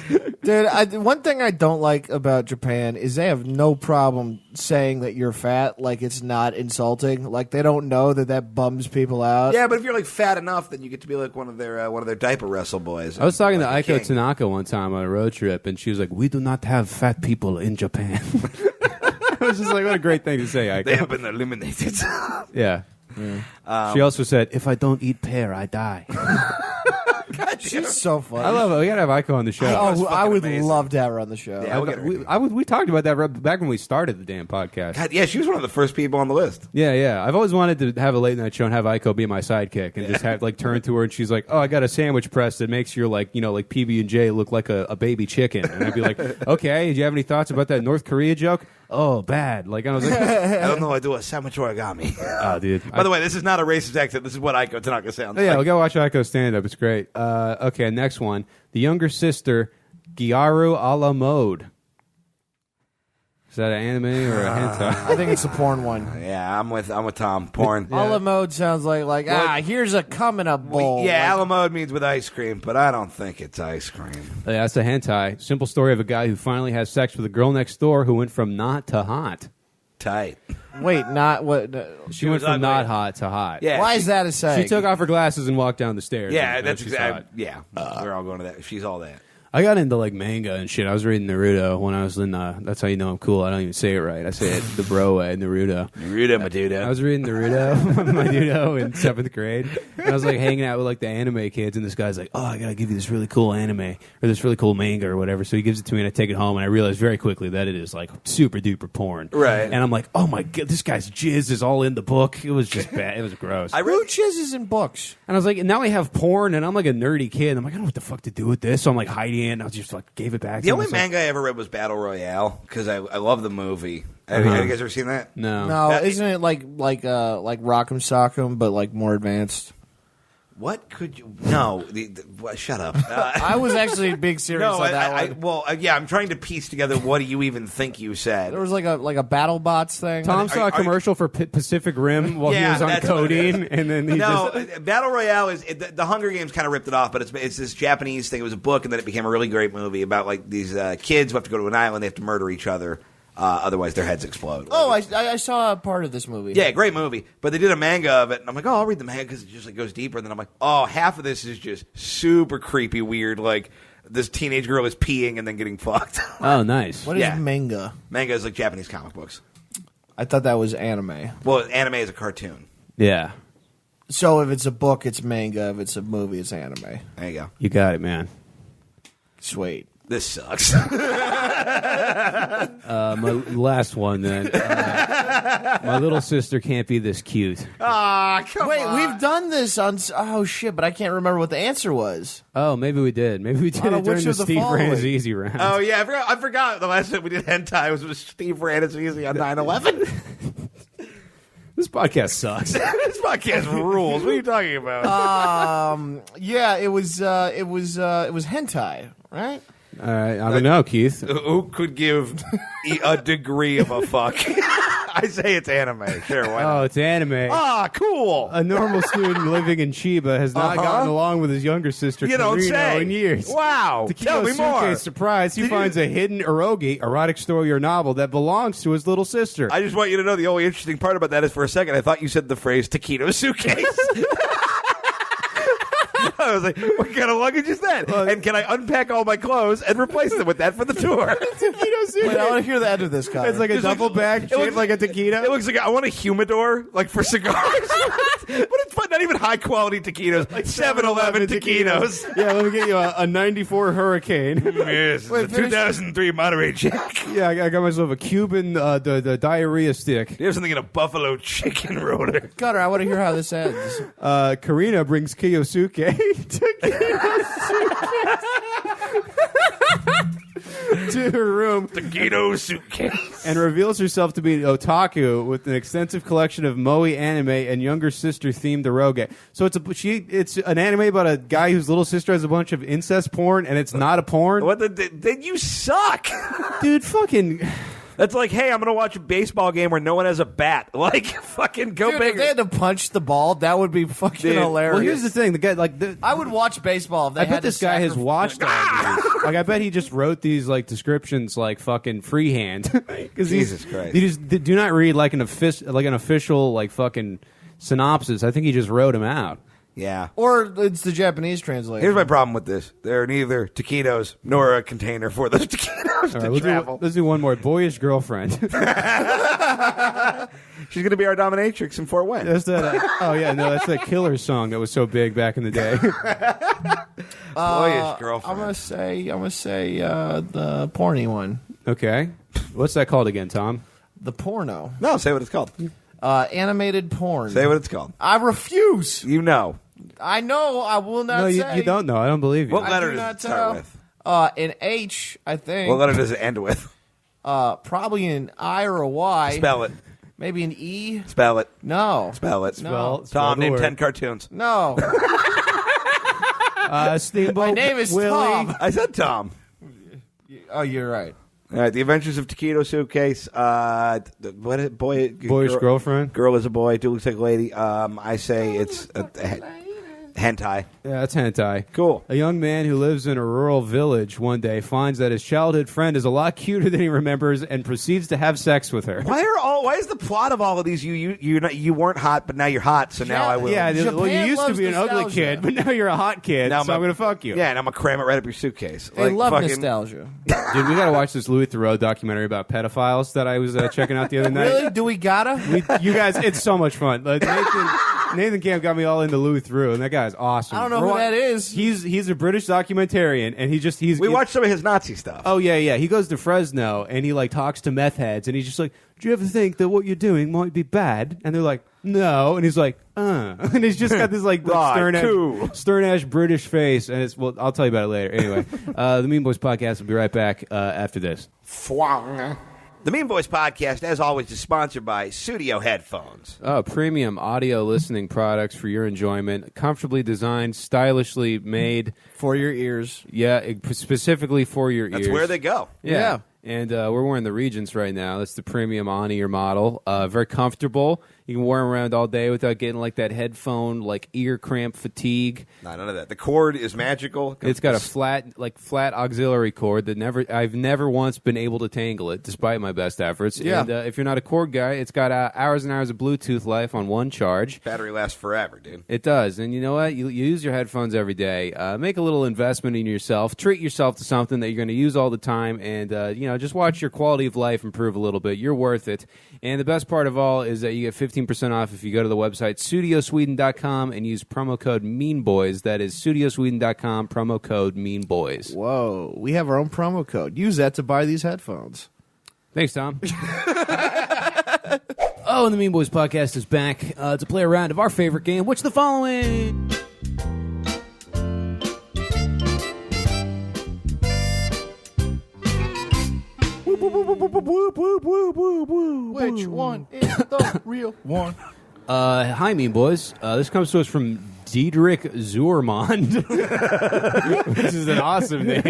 Dude, one thing I don't like about Japan is they have no problem saying that you're fat. Like, it's not insulting. Like, they don't know that bums people out. Yeah, but if you're like fat enough, then you get to be like one of their diaper wrestle boys. I was talking to Like a Aiko king. Tanaka one time on a road trip, and she was like, "We do not have fat people in Japan." I was just like, "What a great thing to say, Aiko." They have been eliminated. Yeah. She also said, "If I don't eat pear, I die." She's so funny. I love it. We gotta have Aiko on the show. was Oh, I fucking would amazing. love to have her on the show. Yeah, we'll get her. We talked about that back when we started the damn podcast. God, yeah, she was one of the first people on the list. Yeah. I've always wanted to have a late night show and have Aiko be my sidekick and just have like turn to her and she's like, "Oh, I got a sandwich press that makes your like PB&J look like a baby chicken." And I'd be like, "Okay, do you have any thoughts about that North Korea joke?" "Oh, bad." Like I was like, I don't know. I do a sandwich origami. "Oh, dude." By the way, this is not a racist accent. This is what Aiko Tanaka sounds Oh, yeah, like. we'll go watch Aiko stand up. It's great. Okay, next one. The younger sister, Gyaru a la mode. Is that an anime or a hentai? I think it's the porn one. Yeah, I'm with Tom. Porn. A la mode sounds like here's a cum in a bowl. Yeah, a Like, la mode means with ice cream, but I don't think it's ice cream. Yeah, that's a hentai. Simple story of a guy who finally has sex with a girl next door who went from not to hot. Tight. wait, not what? She went was from ugly. not hot to hot. Yeah. Why is that a saying? She took off her glasses and walked down the stairs. Yeah, and that's she's hot. exactly. Yeah, we're all going to that. She's all that. I got into like manga and shit. I was reading Naruto when I was in. That's how you know I'm cool. I don't even say it right. I say it the bro way, Naruto. Naruto, my dude. I was reading Naruto, my Naruto, in 7th grade. And I was like hanging out with like the anime kids, and this guy's like, "Oh, I gotta give you this really cool anime or this really cool manga or whatever." So he gives it to me, and I take it home, and I realize very quickly that it is like super duper porn. Right. And I'm like, "Oh my god, this guy's jizz is all in the book." It was just bad. It was gross. Who jizzes in books? And I was like, and now I have porn, and I'm like a nerdy kid. And I'm like, I don't know what the fuck to do with this. So I'm like hiding it, and I was just like, gave it back. The only manga I ever read was Battle Royale because I love the movie. Have you guys ever seen that? No. No, isn't it like Rock'em Sock'em, but like more advanced? What could you? No, shut up. I was actually big serious No, on that one. yeah, I'm trying to piece together what do you even think you said. There was like a battle bots thing. Tom saw a commercial for Pacific Rim while he Yeah, was on that's what it codeine, and then he just... Battle Royale is the Hunger Games kind of ripped it off, but it's this Japanese thing. It was a book, and then it became a really great movie about like these kids who have to go to an island. They have to murder each other, otherwise their heads explode. Oh, I saw a part of this movie. Yeah, great movie. But they did a manga of it, and I'm like, oh, I'll read the manga because it just like goes deeper. And then I'm like, oh, half of this is just super creepy, weird. Like this teenage girl is peeing and then getting fucked. Oh, nice. What is Yeah. manga? Manga is like Japanese comic books. I thought that was anime. Well, anime is a cartoon. Yeah. So if it's a book, it's manga. If it's a movie, it's anime. There you go. You got it, man. Sweet. This sucks. My last one, then. My little sister can't be this cute. Ah, come Wait, on. we've done this on. Oh shit! But I can't remember what the answer was. Oh, maybe we did. Maybe we did On it during which the of the Steve following? Rannazzisi round. Oh yeah, I forgot. The last time we did hentai was with Steve Rannazzisi on 9/11. This podcast sucks. This podcast rules. What are you talking about? Yeah, it was hentai, right? All right. I don't know, Keith. Who could give a degree of a fuck? I say it's anime. Sure, why not? Oh, it's anime. Ah, cool. A normal student living in Chiba has not gotten along with his younger sister, You don't Karino, say. in years. Wow. Tell me more. Surprise, he finds a hidden erotic story or novel that belongs to his little sister. I just want you to know the only interesting part about that is for a second I thought you said the phrase taquito suitcase. I was like, what kind of luggage is that? And can I unpack all my clothes and replace them with that for the tour? Wait, I want to hear the end of this, Connor. It's like a Just duffel bag it shaped looks- like a taquito. It looks like I want a humidor, like for cigars. But it's fun, not even high quality taquitos, like 7-Eleven taquitos. Yeah, let me get you a 94 Hurricane. Yes, Wait, the finish- 2003 Monterey Jack. Yeah, I got myself a Cuban, the diarrhea stick. You have something in a buffalo chicken roller. Connor, I want to hear how this ends. Karina brings Kiyosuke to her room Taquito suitcase. and reveals herself to be an otaku with an extensive collection of moe anime and younger sister themed eroge. So it's an anime about a guy whose little sister has a bunch of incest porn, and it's not a porn. What then you suck. Dude, fucking. That's like, hey, I'm going to watch a baseball game where no one has a bat. Like, fucking go Dude, big. if they had to punch the ball, that would be fucking Dude, hilarious. Well, here's the thing: the guy, I would watch baseball if they I had bet to this guy has sacrifice- watched all these. Like, I bet he just wrote these like descriptions like fucking freehand. Jesus Christ. He just do not read like an official like fucking synopsis. I think he just wrote them out. Yeah. Or it's the Japanese translation. Here's my problem with this. They're neither taquitos nor a container for those taquitos All to right, travel. let's do one more. Boyish girlfriend. She's going to be our dominatrix in Fort Wayne. That's that. Oh yeah, no, that's that Killer song that was so big back in the day. Boyish girlfriend. I'm gonna say the porny one, Okay, what's that called again, Tom? the porno, No, say what it's called. animated porn. Say what it's called. I refuse. You know. I know. I will not No, say. you don't know. I don't believe you. What letter do does not it start tell. with? An H, I think. What letter does it end with? Probably an I or a Y. Spell it. Maybe an E. Spell it. No. Spell it. No. Spell Tom, the name word. 10 cartoons. No. Steamboat. My name is Willie. Tom. I said Tom. Oh, you're right. All right, The Adventures of Taquito Suitcase. Boyish girlfriend. Girl is a boy. Dude looks like a lady. I say it's hentai. Yeah, that's hentai. Cool. A young man who lives in a rural village one day finds that his childhood friend is a lot cuter than he remembers and proceeds to have sex with her. Why is the plot of all of these you weren't hot, but now you're hot, so now I will. Yeah, Japan well, you used to loves be an ugly nostalgia. kid, but now you're a hot kid, Now so I'm going to fuck you. Yeah, and I'm going to cram it right up your suitcase. They Like, love fucking- nostalgia. Dude, we got to watch this Louis Theroux documentary about pedophiles that I was checking out the other night. Really? Do we gotta? You guys, it's so much fun. Like, Nathan Camp got me all into Louis Theroux, and that guy's awesome. I don't know who that is. He's a British documentarian, and We watched some of his Nazi stuff. Oh yeah. He goes to Fresno, and he like talks to meth heads, and he's just like, "Do you ever think that what you're doing might be bad?" And they're like, "No," and he's like, and he's just got this like Right, stern-ass British face, and it's I'll tell you about it later. Anyway, the Mean Boys podcast will be right back after this. The Mean Boys podcast, as always, is sponsored by Studio Headphones. Premium audio listening products for your enjoyment, comfortably designed, stylishly made For your ears. Yeah, specifically for your ears. That's where they go. Yeah. And we're wearing the Regents right now. That's the premium on-ear model. Very comfortable. You can wear them around all day without getting like that headphone, like ear cramp fatigue. No, none of that. The cord is magical. It's got a flat auxiliary cord that I've never once been able to tangle it, despite my best efforts. Yeah. And if you're not a cord guy, it's got hours and hours of Bluetooth life on one charge. Battery lasts forever, dude. It does. And you know what? You use your headphones every day. Make a little investment in yourself. Treat yourself to something that you're going to use all the time. And, just watch your quality of life improve a little bit. You're worth it. And the best part of all is that you get 15% off if you go to the website studiosweden.com and use promo code MEANBOYS. That is studiosweden.com, promo code MEANBOYS. Whoa. We have our own promo code. Use that to buy these headphones. Thanks, Tom. And the Mean Boys podcast is back to play a round of our favorite game, What's the Following? Which one is the real one? Hi, Mean Boys. This comes to us from Diedrich Zurmond. This is an awesome name.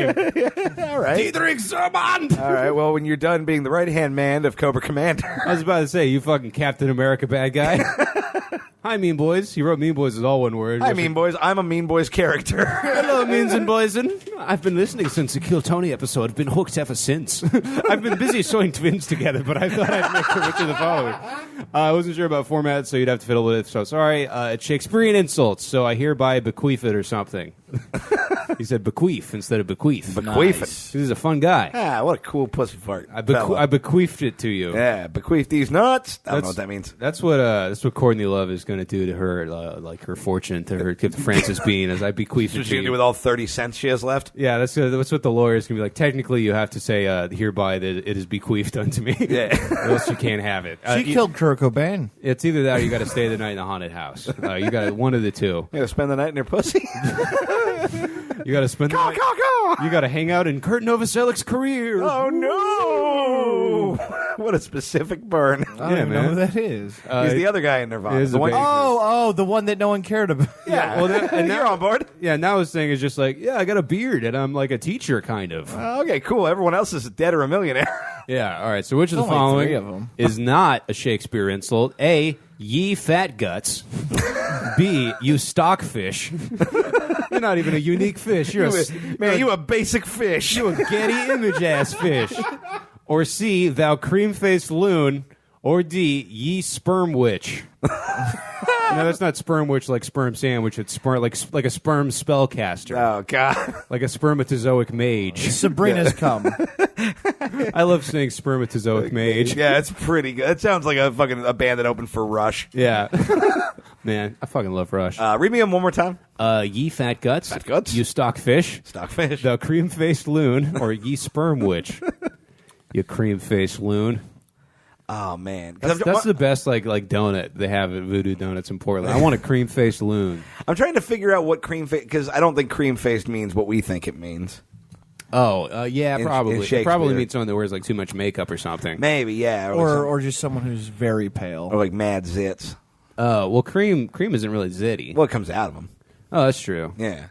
All right. Diedrich Zurmond! All right. Well, when you're done being the right-hand man of Cobra Commander. I was about to say, you fucking Captain America bad guy. Hi, Mean Boys. He wrote Mean Boys as all one word. Hi, Mean Boys. I'm a Mean Boys character. Hello, Means and Boysen. I've been listening since the Kill Tony episode. I've been hooked ever since. I've been busy sewing twins together, but I thought I'd make a which of the following. I wasn't sure about format, so you'd have to fiddle with it. So sorry. It's Shakespearean insults, so I hereby bequeath it or something. He said bequeath instead of bequeath. Bequeath it. He's a fun guy. Ah, what a cool pussy fart. I fella. bequeathed it to you. Yeah, bequeath these nuts. I don't know what that means. That's what Courtney Love is going to do to her, like her fortune to her to Frances Bean, as I bequeath What it she to gonna do you. with all 30 cents she has left? Yeah, that's what the lawyer's going to be like. Technically, you have to say hereby that it is bequeathed unto me. Yeah. Or else you can't have it. She killed Kurt Cobain. It's either that or you got to stay the night in the haunted house. You got one of the two. You gotta spend the night in your pussy? You got to spend. You got to hang out in Kurt Novoselic's career. Oh, no! What a specific burn. I don't even know man. who that is. He's the other guy in Nirvana. is The a one baby. The one that no one cared about. Yeah, well, and you're on board. Yeah, now his thing is just like, yeah, I got a beard and I'm like a teacher, kind of. Okay, cool. Everyone else is dead or a millionaire. Yeah, all right. So which of the Only following 3 of them. is not a Shakespeare insult? A, ye fat guts. B, you stockfish. You're not even a unique fish. You're You a basic fish. you a Getty image ass fish. Or C, thou cream-faced loon. Or D, ye sperm witch. No, that's not sperm witch like sperm sandwich. It's sperm like a sperm spellcaster, Oh, God. like a spermatozoic mage. Sabrina's come. I love saying spermatozoic mage. Yeah, it's pretty good. It sounds like a band that opened for Rush. Yeah. Man, I fucking love Rush. Read me them one more time. Ye fat guts. Fat guts. You stockfish. Stockfish. The cream-faced loon. Or ye sperm witch. You cream-faced loon. Oh, man. That's the best like donut they have at Voodoo Donuts in Portland. I want a cream-faced loon. I'm trying to figure out what cream-faced... Because I don't think cream-faced means what we think it means. Oh, yeah, In probably. It Shakespeare. probably means someone that wears like too much makeup or something. Maybe, yeah. or just someone who's very pale. or like mad zits. Well, cream isn't really zitty. What comes out of them. Oh, that's true. Yeah.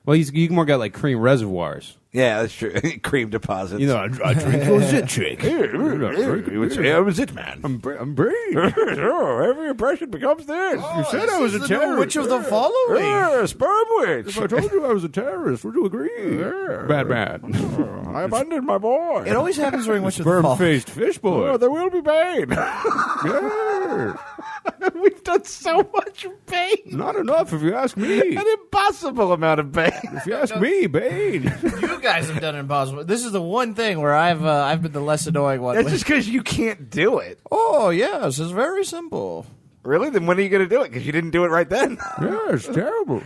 Well, you more got like cream reservoirs. Yeah, that's true. Cream deposits. You know, I drink those it chick. I was it, man. I'm brave. Every impression becomes this. You said I was a terrorist. Which of the following? Sperm witch. I told you I was a terrorist. Would you agree? Bad. I abandoned my boy. It always happens during which of the following. Sperm-faced fish boy. Oh, there will be pain. Yeah. We've done so much pain. Not enough, if you ask me. An impossible amount of pain. If you ask me, Bane. You guys have done impossible. This is the one thing where I've been the less annoying one. That's just because you can't do it. Oh yes, it's very simple. Really? Then when are you going to do it? Because you didn't do it right then. Yeah, it's terrible.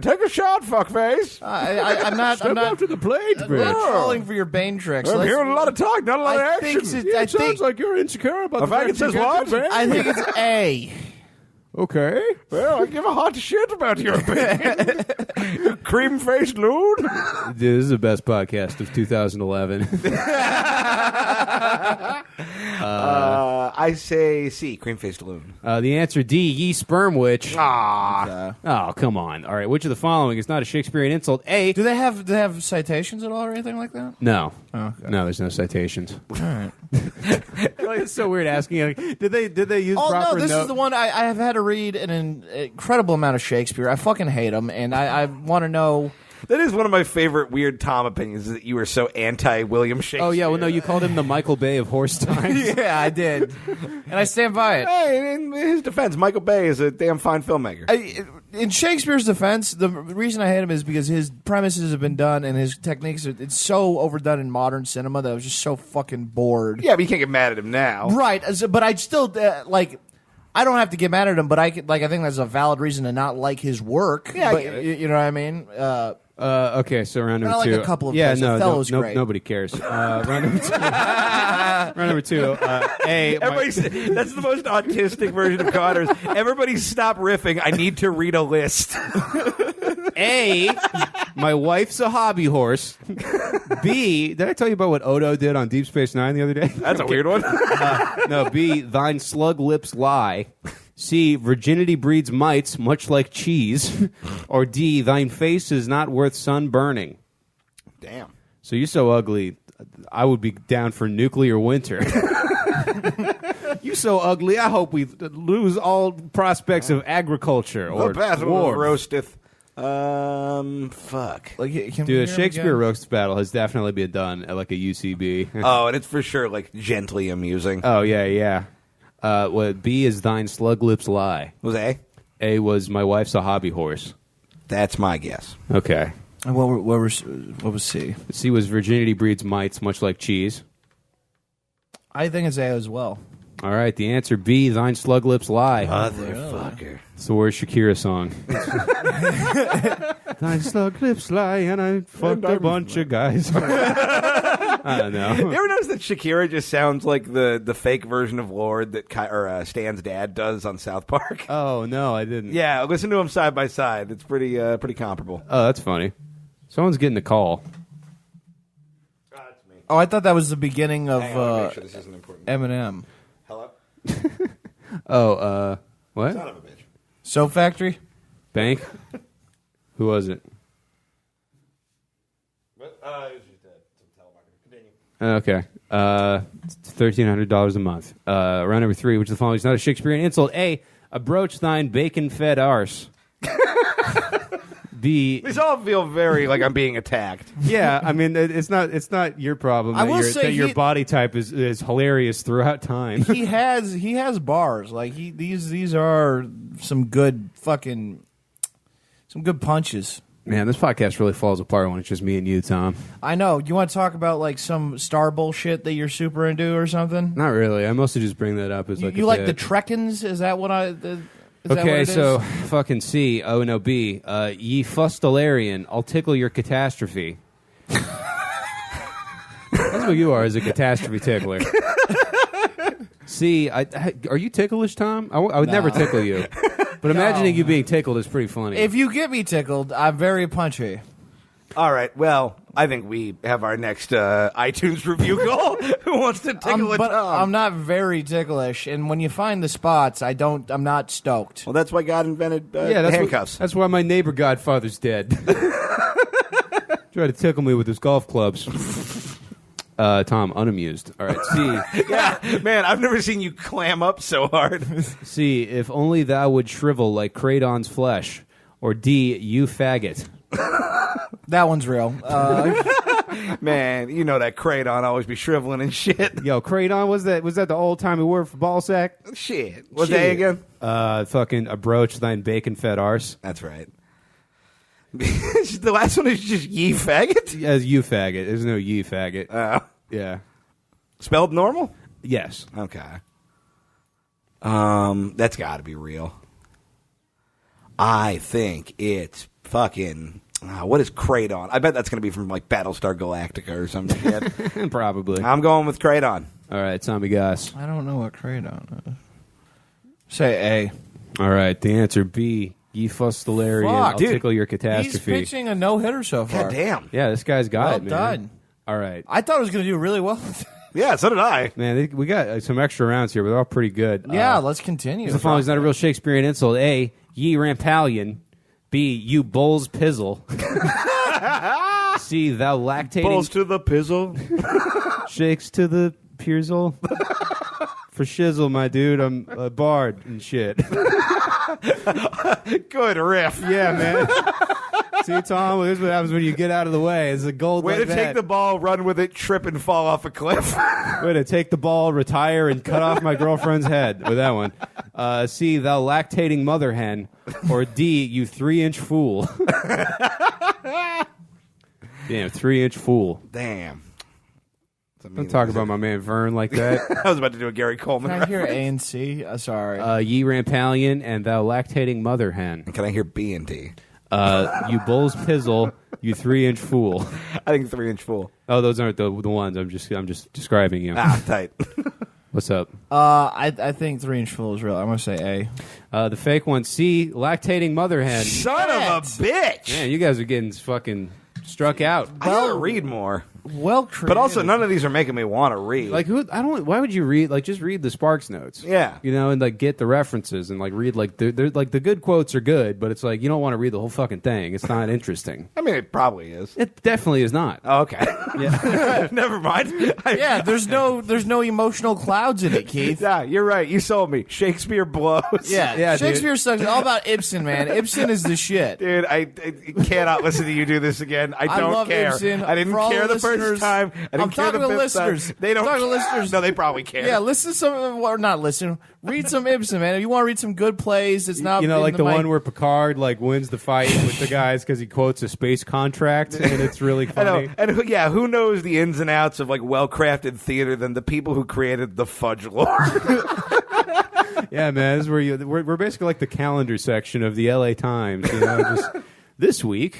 Take a shot, fuckface. I'm not. Step up to the plate, I'm bitch. not falling for your Bane tricks. I'm hearing a lot of talk, not a lot of I action. think Yeah, it sounds like you're insecure about the fact fact it says you can't what? do Bane. I think it's A. Okay. Well, I give a hot shit about your opinion. You cream-faced loon. Dude, this is the best podcast of 2011. I say C, cream-faced loon. The answer D, ye sperm witch. Ah. Oh, come on. All right, which of the following is not a Shakespearean insult? A. Do they have citations at all or anything like that? No. Oh, okay. No, there's no citations. All right. It's so weird asking. Like, did they use Oh proper no, this note? is the one I have had to read an incredible amount of Shakespeare. I fucking hate him, and I want to know. That is one of my favorite weird Tom opinions, is that you were so anti-William Shakespeare. Oh, yeah. Well, no, you called him the Michael Bay of horse times. Yeah, I did, and I stand by it. Hey, in his defense, Michael Bay is a damn fine filmmaker. In Shakespeare's defense, the reason I hate him is because his premises have been done and his techniques it's so overdone in modern cinema that I was just so fucking bored. Yeah, but you can't get mad at him now. Right, but I'd still like. I don't have to get mad at him, but I think that's a valid reason to not like his work. Yeah, I but, get it. you know what I mean. Okay, so round number I like two. a couple of yeah, plays. no, Othello's great. nobody cares. Round number two. round number two. A. That's the most autistic version of Connors. Everybody stop riffing. I need to read a list. A. My wife's a hobby horse. B. Did I tell you about what Odo did on Deep Space Nine the other day? That's a weird one. No. B. Thine slug lips lie. C. Virginity breeds mites, much like cheese. Or D. Thine face is not worth sun burning. Damn. So you're so ugly, I would be down for nuclear winter. You so ugly, I hope we lose all prospects of agriculture or The battle war. roasteth. Fuck. Like, can we Dude, hear a him Shakespeare again? roast battle has definitely been done at like a UCB. Oh, and it's for sure like gently amusing. Oh, yeah. What B is thine slug lips lie. Was A? A was my wife's a hobby horse. That's my guess. Okay. And what was C? C was virginity breeds mites, much like cheese. I think it's A as well. All right, the answer B, thine slug lips lie. Motherfucker. It's the worst Shakira song. Thine slug lips lie, and I fucked a bunch of guys. I don't know. You ever notice that Shakira just sounds like the fake version of Lord that Stan's dad does on South Park? Oh, no, I didn't. Yeah, listen to them side by side. It's pretty comparable. Oh, that's funny. Someone's getting a call. That's me. Oh, I thought that was the beginning of Hang on, make sure this isn't important. Eminem. Hello? What? Son of a bitch. Soap Factory? Bank? Who was it? What? It was just some telemarketer. Continue. Okay. $1,300 a month. Round number three, which of the following is not a Shakespearean insult. A broach thine bacon-fed arse. B. These all feel very like I'm being attacked. Yeah, I mean, it's not your problem I that, will say that your he- body type is hilarious throughout time. he has bars. Like these are some good punches. Man, this podcast really falls apart when it's just me and you, Tom. I know. You want to talk about like some star bullshit that you're super into or something? Not really. I mostly just bring that up as like You a like the bit. Trekkins? Is that what is that what Okay, it so is? fucking C. Oh, no, B. Ye fustelarian, I'll tickle your catastrophe. That's what you are, is a catastrophe tickler. C. Are you ticklish, Tom? I would never tickle you. But imagining you being tickled is pretty funny. If you get me tickled, I'm very punchy. All right. Well, I think we have our next iTunes review goal. Who wants to tickle But Tom? I'm not very ticklish, and when you find the spots, I'm not stoked. Well, that's why God invented yeah, that's handcuffs. that's why my neighbor godfather's dead. Try to tickle me with his golf clubs. Tom, unamused. All right, C. Yeah, man, I've never seen you clam up so hard. C, if only thou would shrivel like Cradon's flesh. Or D, you faggot. That one's real. Man, you know that Cradon always be shriveling and shit. Yo, Cradon, was that the old-timey word for ball sack? Shit. What's that again? Fucking abroach thine bacon-fed arse. That's right. The last one is just ye faggot? As you faggot. There's no ye faggot. Yeah. Spelled normal? Yes. Okay. That's got to be real. I think it's fucking... what is Cradon? I bet that's going to be from like Battlestar Galactica or some shit. Probably. I'm going with Cradon. All right, Tommy Goss. I don't know what Cradon is. Say A. All right, the answer B. Ye Fustelarian. Fuck, I'll dude. tickle your He's catastrophe. pitching a no-hitter so far. God damn. Yeah, this guy's got Well it, man. done. All right. I thought it was going to do really well. Yeah, so did I. Man, we got some extra rounds here, but they're all pretty good. Yeah, let's continue. The following is not a real Shakespearean insult. A. Ye Rampallion. B. You Bulls Pizzle. C. Thou lactating... Balls to the pizzle. Shakes to the Pirzle. For shizzle, my dude. I'm a bard and shit. Good riff. Yeah, man. See, Tom, here's what happens when you get out of the way. It's a gold Way like to take the ball, run with it, trip, and fall off a cliff. Way to take the ball, retire, and cut off my girlfriend's head with that one. C, thou lactating mother hen. Or D, you 3-inch fool. Damn, 3-inch fool. Damn. Don't talk about my man Vern like that. I was about to do a Gary Coleman Can I hear reference. A and C? Sorry. Ye Rampallion and thou lactating mother hen. Can I hear B and D? You Bulls Pizzle, you 3-inch fool. I think 3-inch fool. Oh, those aren't the ones. I'm just describing you. Tight. What's up? I think 3-inch fool is real. I'm going to say A. The fake one, C, lactating mother hen. Son of a bitch. Man, you guys are getting fucking struck out. I gotta read more. Well created. But also, none of these are making me want to read. Like who? I don't. Why would you read? Like just read the Sparks notes. Yeah. You know, and like get the references and like read like they're like the good quotes are good, but it's like you don't want to read the whole fucking thing. It's not interesting. I mean, it probably is. It definitely is not. Oh, okay. Yeah. Never mind. Yeah, there's no emotional clouds in it, Keith. Yeah, you're right. You sold me. Shakespeare blows. Yeah, dude. Shakespeare sucks. It's all about Ibsen, man. Ibsen is the shit. Dude, I cannot listen to you do this again. I don't love care. Ibsen. I didn't For all care the listeners, first time. I didn't I'm care talking the to fifth time. listeners. They don't. I'm talking to listeners. No, they probably care. Yeah, listen to some, or not listen. Read some Ibsen, man. If you want to read some good plays, it's not. You know, in like the mic. one where Picard like wins the fight with the guys because he quotes a space contract, and it's really I funny. know. And who knows the ins and outs of like well-crafted theater than the people who created the fudge lore? Yeah, man, this is where we're basically like the calendar section of the LA Times. You know, just this week.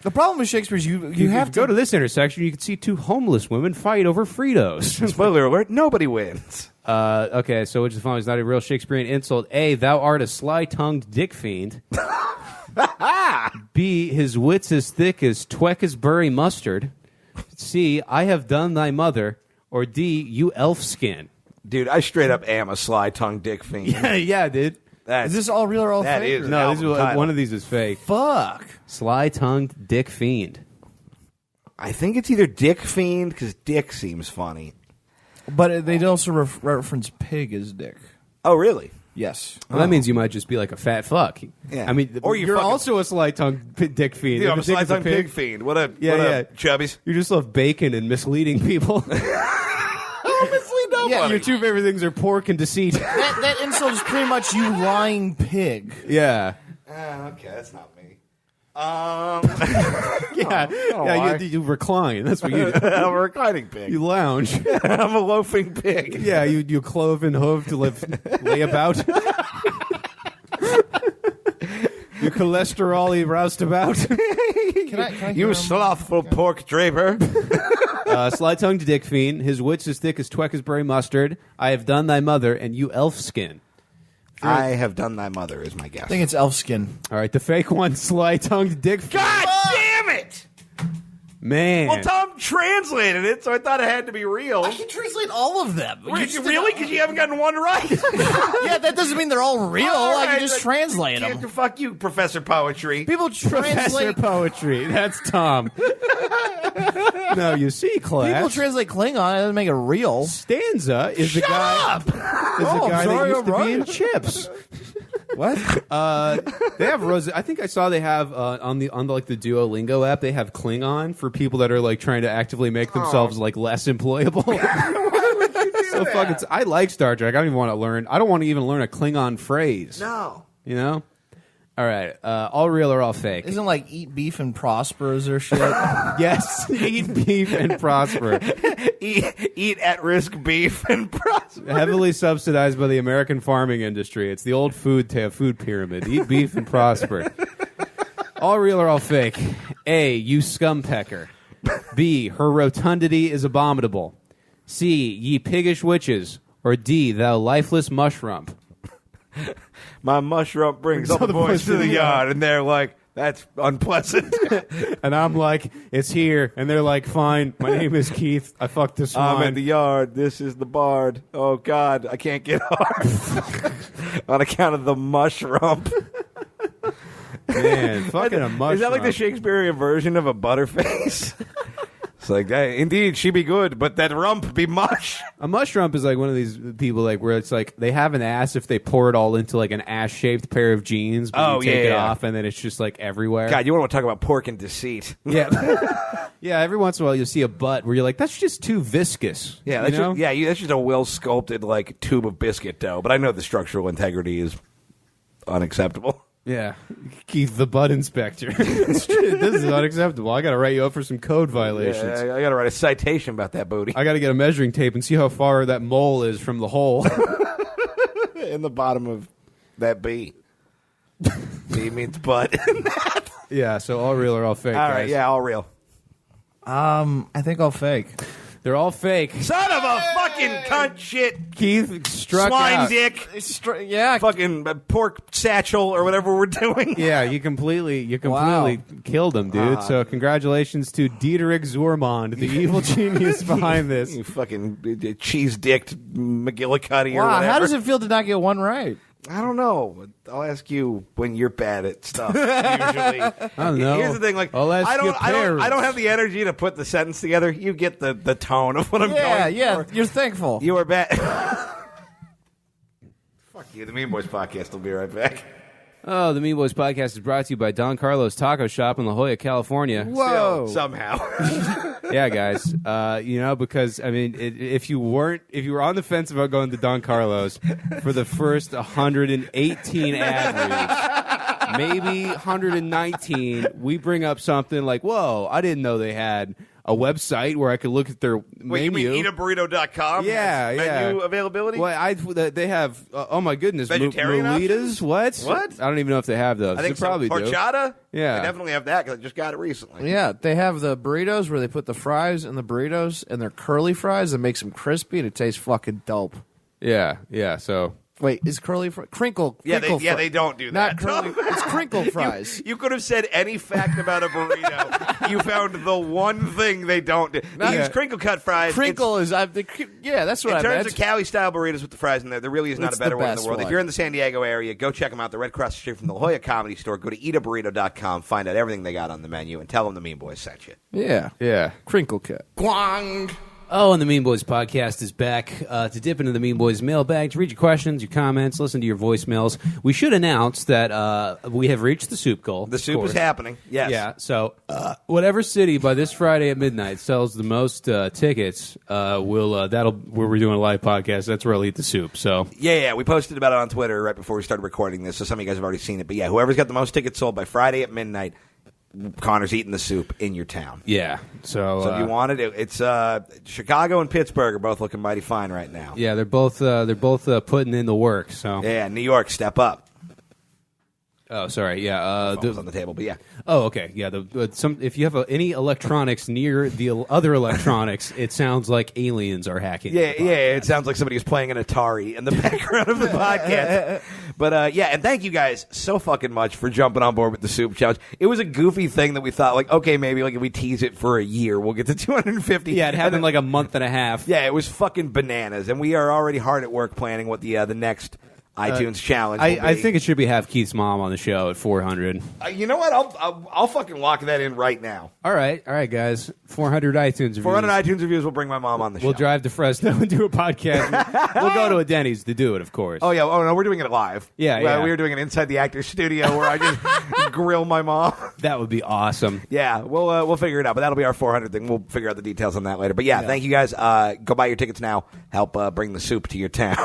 The problem with Shakespeare is you You have go to this intersection, you can see two homeless women fight over Fritos. Spoiler alert: nobody wins. Okay, so which is fine. It's not a real Shakespearean insult. A, thou art a sly-tongued dick fiend. B, his wits as thick as Tweckesbury mustard. C, I have done thy mother. Or D, you elf skin. Dude, I straight up am a sly-tongued dick fiend. Yeah, dude. That's, Is this all real or all that fake? is or- an No, this album is, title. one of these is fake. Fuck. Sly-tongued dick fiend. I think it's either dick fiend because dick seems funny. But they also reference pig as dick. Oh, really? Yes. Well, that means you might just be like a fat fuck. Yeah. I mean, Or you're you're fucking- also a sly-tongued dick fiend. Yeah, If I'm a a dick is sly-tongued pig fiend. What up, chubbies? You just love bacon and misleading people. Yeah, Your two favorite things are pork and deceit. that insult is pretty much you lying pig. Yeah. Okay, that's not me. Yeah, you recline. That's what you do. I'm a reclining pig. You lounge. I'm a loafing pig. Yeah, you clove and hove to lay about. You cholesterol roused about. Can I hear You him? slothful pork draper. Sly-tongued dick fiend. His wits as thick as Tweckesbury mustard. I have done thy mother, and you elf skin. I have done thy mother, is my guess. I think it's elf skin. All right, the fake one, sly-tongued dick fiend. God damn it! Man. Well, Tom, translated it, so I thought it had to be real. I can translate all of them. Really? Because you haven't gotten one right. Yeah, that doesn't mean they're all real. I can just translate them. Fuck you, Professor Poetry. People Professor translate Poetry. That's Tom. No, you see, class. People translate Klingon. It doesn't make it real. Stanza is the guy. Is the guy that used to be in Chips. What? They have I think I saw they have on the Duolingo app. They have Klingon for people that are like trying to actively make themselves like less employable. So fucking. I like Star Trek. I don't even want to learn. I don't want to even learn a Klingon phrase. No. You know. All right. All real or all fake? Isn't like eat beef and prosper or shit? Yes. Eat beef and prosper. Eat at-risk beef and prosper. Heavily subsidized by the American farming industry. It's the old food pyramid. Eat beef and prosper. All real or all fake? A, you scumpecker. B, her rotundity is abominable. C, ye piggish witches. Or D, thou lifeless mushrump. My mushroom brings all the boys to the yard, and they're like, that's unpleasant. And I'm like, it's here. And they're like, fine, my name is Keith. I fucked this I'm wine. in the yard. This is the bard. Oh, God, I can't get hard. On account of the mushroom. Man, fucking a mushroom. Is that like the Shakespearean version of a butterface? It's like, hey, indeed, she be good, but that rump be mush. A mushroom is like one of these people like where it's like they have an ass if they pour it all into like an ass-shaped pair of jeans, but you take it off and then it's just like everywhere. God, you want to talk about pork and deceit. Yeah. Yeah, every once in a while you'll see a butt where you're like, that's just too viscous. Yeah, that's that's just a well-sculpted like tube of biscuit dough, but I know the structural integrity is unacceptable. Yeah, Keith, the butt inspector. This is unacceptable. I got to write you up for some code violations. Yeah, I got to write a citation about that booty. I got to get a measuring tape and see how far that mole is from the hole. In the bottom of that B. B means butt. Yeah, so all real or all fake, all right, guys? yeah, all real. I think I'll fake. They're all fake. Son of a fucking cunt shit. Keith struck Swine out. dick. Yeah. Fucking pork satchel or whatever we're doing. Yeah, you completely Wow. killed him, dude. So congratulations to Dieterich Zormond, the evil genius behind this. You fucking cheese-dicked McGillicuddy or Wow, whatever. how does it feel to not get one right? I don't know. I'll ask you when you're bad at stuff. Usually, I don't know. Here's the thing: like, I'll ask I your don't parents. have the energy to put the sentence together. You get the tone of what I'm going for. You're thankful. You are bad. Fuck you. The Mean Boys podcast will be right back. Oh, the Memeboys podcast is brought to you by Don Carlos Taco Shop in La Jolla, California. Whoa. Still, somehow. Yeah, guys. Because I mean, if you were on the fence about going to Don Carlos for the first 118 ad reads, maybe 119, we bring up something like, "Whoa, I didn't know they had a website where I could look at their Wait, menu." you mean eataburrito.com? Yeah, Menu availability? Well, they have. Oh my goodness, Vegetarian Molitas? What? What? I don't even know if they have those. I think they probably do. Horchata? Yeah. They definitely have that because I just got it recently. Yeah, they have the burritos where they put the fries in the burritos and they're curly fries that makes them crispy and it tastes fucking dope. Yeah. So Wait, is curly crinkle? Yeah, crinkle they don't do Not that. curly. It's crinkle fries. You could have said any fact about a burrito. You found the one thing they don't do. They use crinkle cut fries. Crinkle is yeah, that's what In I terms meant. of Cali style burritos with the fries in there really is not It's a better the one in the best world. one. If you're in the San Diego area, go check them out. They're right across the street from the La Jolla Comedy Store. Go to eataburrito.com, find out everything they got on the menu, and tell them the Mean Boys sent you. Yeah, crinkle cut. Guang! Oh, and the Mean Boys podcast is back to dip into the Mean Boys mailbag, to read your questions, your comments, listen to your voicemails. We should announce that we have reached the soup goal. The soup is happening. Yes. Yeah, so whatever city by this Friday at midnight sells the most tickets, where we're doing a live podcast, that's where I'll eat the soup. So Yeah. We posted about it on Twitter right before we started recording this, so some of you guys have already seen it. But yeah, whoever's got the most tickets sold by Friday at midnight, Connor's eating the soup in your town. yeah, so if you want it, it's Chicago and Pittsburgh are both looking mighty fine right now. yeah, they're both putting in the work. So Yeah, New York, step up. Oh, sorry. Yeah. Phone's on the table, but yeah. Oh, okay. Yeah. If you have any electronics near the other electronics, it sounds like aliens are hacking. Yeah, it sounds like somebody is playing an Atari in the background of the podcast. But yeah, and thank you guys so fucking much for jumping on board with the soup challenge. It was a goofy thing that we thought, like, okay, maybe like if we tease it for a year, we'll get to 250. Yeah, it happened like a month and a half. Yeah, it was fucking bananas, and we are already hard at work planning what the next iTunes challenge will be. I think it should be have Keith's mom on the show at 400. You know what? I'll fucking lock that in right now. All right, guys. 400 iTunes reviews. 400 iTunes reviews will bring my mom on the show. We'll drive to Fresno and do a podcast. We'll go to a Denny's to do it, of course. Oh, yeah. Oh, no, we're doing it live. Yeah. We were doing it inside the actor's studio where I just grill my mom. That would be awesome. Yeah, we'll figure it out, but that'll be our 400 thing. We'll figure out the details on that later. But yeah, thank you guys. Go buy your tickets now. Help bring the soup to your town.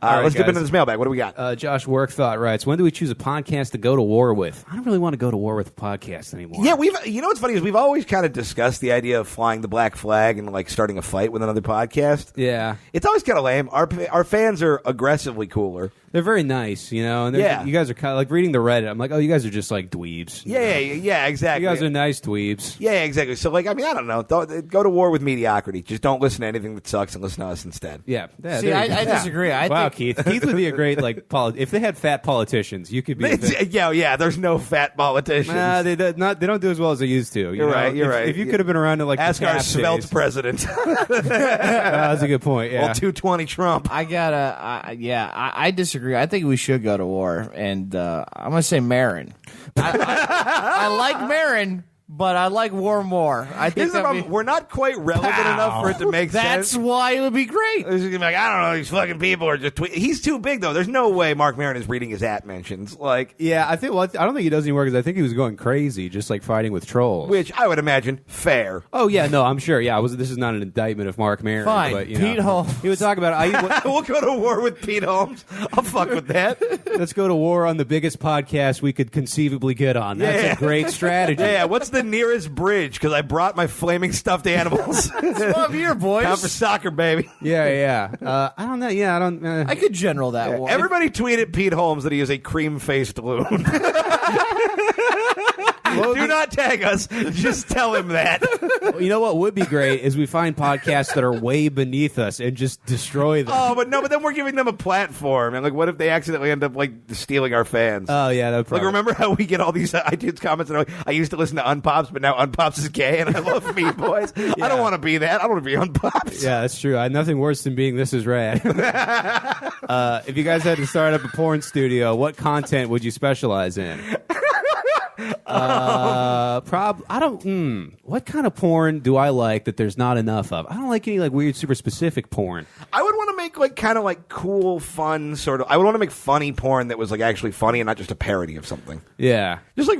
Right, let's dip guys. into this mailbag. What do we got? Josh Workthought writes, when do we choose a podcast to go to war with? I don't really want to go to war with a podcast anymore. Yeah, you know what's funny is we've always kind of discussed the idea of flying the black flag and like starting a fight with another podcast. Yeah. It's always kind of lame. Our fans are aggressively cooler. They're very nice, you know, and you guys are kind of like reading the Reddit. I'm like, oh, you guys are just like dweebs. Yeah, exactly. You guys are nice dweebs. Yeah, exactly. So, like, I mean, I don't know. Go to war with mediocrity. Just don't listen to anything that sucks and listen to us instead. Yeah. See, I disagree. I wow, think Keith would be a great like. If they had fat politicians, you could be. Yeah. There's no fat politicians. Nah, they don't do as well as they used to. You're right. If you could have been around to like ask our svelte president. That's a good point. Yeah. Well, 220 Trump. I disagree. I think we should go to war, and I'm gonna say Marin. I like Marin, but I like war more. I think we're not quite relevant enough for it to make sense. That's why it would be great. It's gonna be like, I don't know, these fucking people are just he's too big though. There's no way Mark Maron is reading his mentions. Like, yeah, I don't think he does anymore because I think he was going crazy, just like fighting with trolls. Which I would imagine fair. Oh yeah, no, I'm sure. Yeah, this is not an indictment of Mark Maron. Fine, but, Pete Holmes. He would talk about. We'll go to war with Pete Holmes. I'll fuck with that. Let's go to war on the biggest podcast we could conceively get on. That's a great strategy. Yeah, what's the nearest bridge? Because I brought my flaming stuffed animals. Come here, boys. Time for soccer, baby. Yeah. I don't know. Yeah, I don't. I could general that one. Everybody tweeted Pete Holmes that he is a cream-faced loon. Do not tag us. Just tell him that. You know what would be great is we find podcasts that are way beneath us and just destroy them. Oh, but then we're giving them a platform. And like, what if they accidentally end up like stealing our fans? Oh yeah, that like remember how we get all these iTunes comments and like, I used to listen to Unpops, but now Unpops is gay, and I love Memeboys. Yeah. I don't want to be that. I don't want to be Unpops. Yeah, that's true. Nothing worse than being This Is Rad. If you guys had to start up a porn studio, what content would you specialize in? What kind of porn do I like that there's not enough of? I don't like any like weird, super specific porn. I would want to make like kind of like cool, fun sort of. I would want to make funny porn that was like actually funny and not just a parody of something. Yeah, just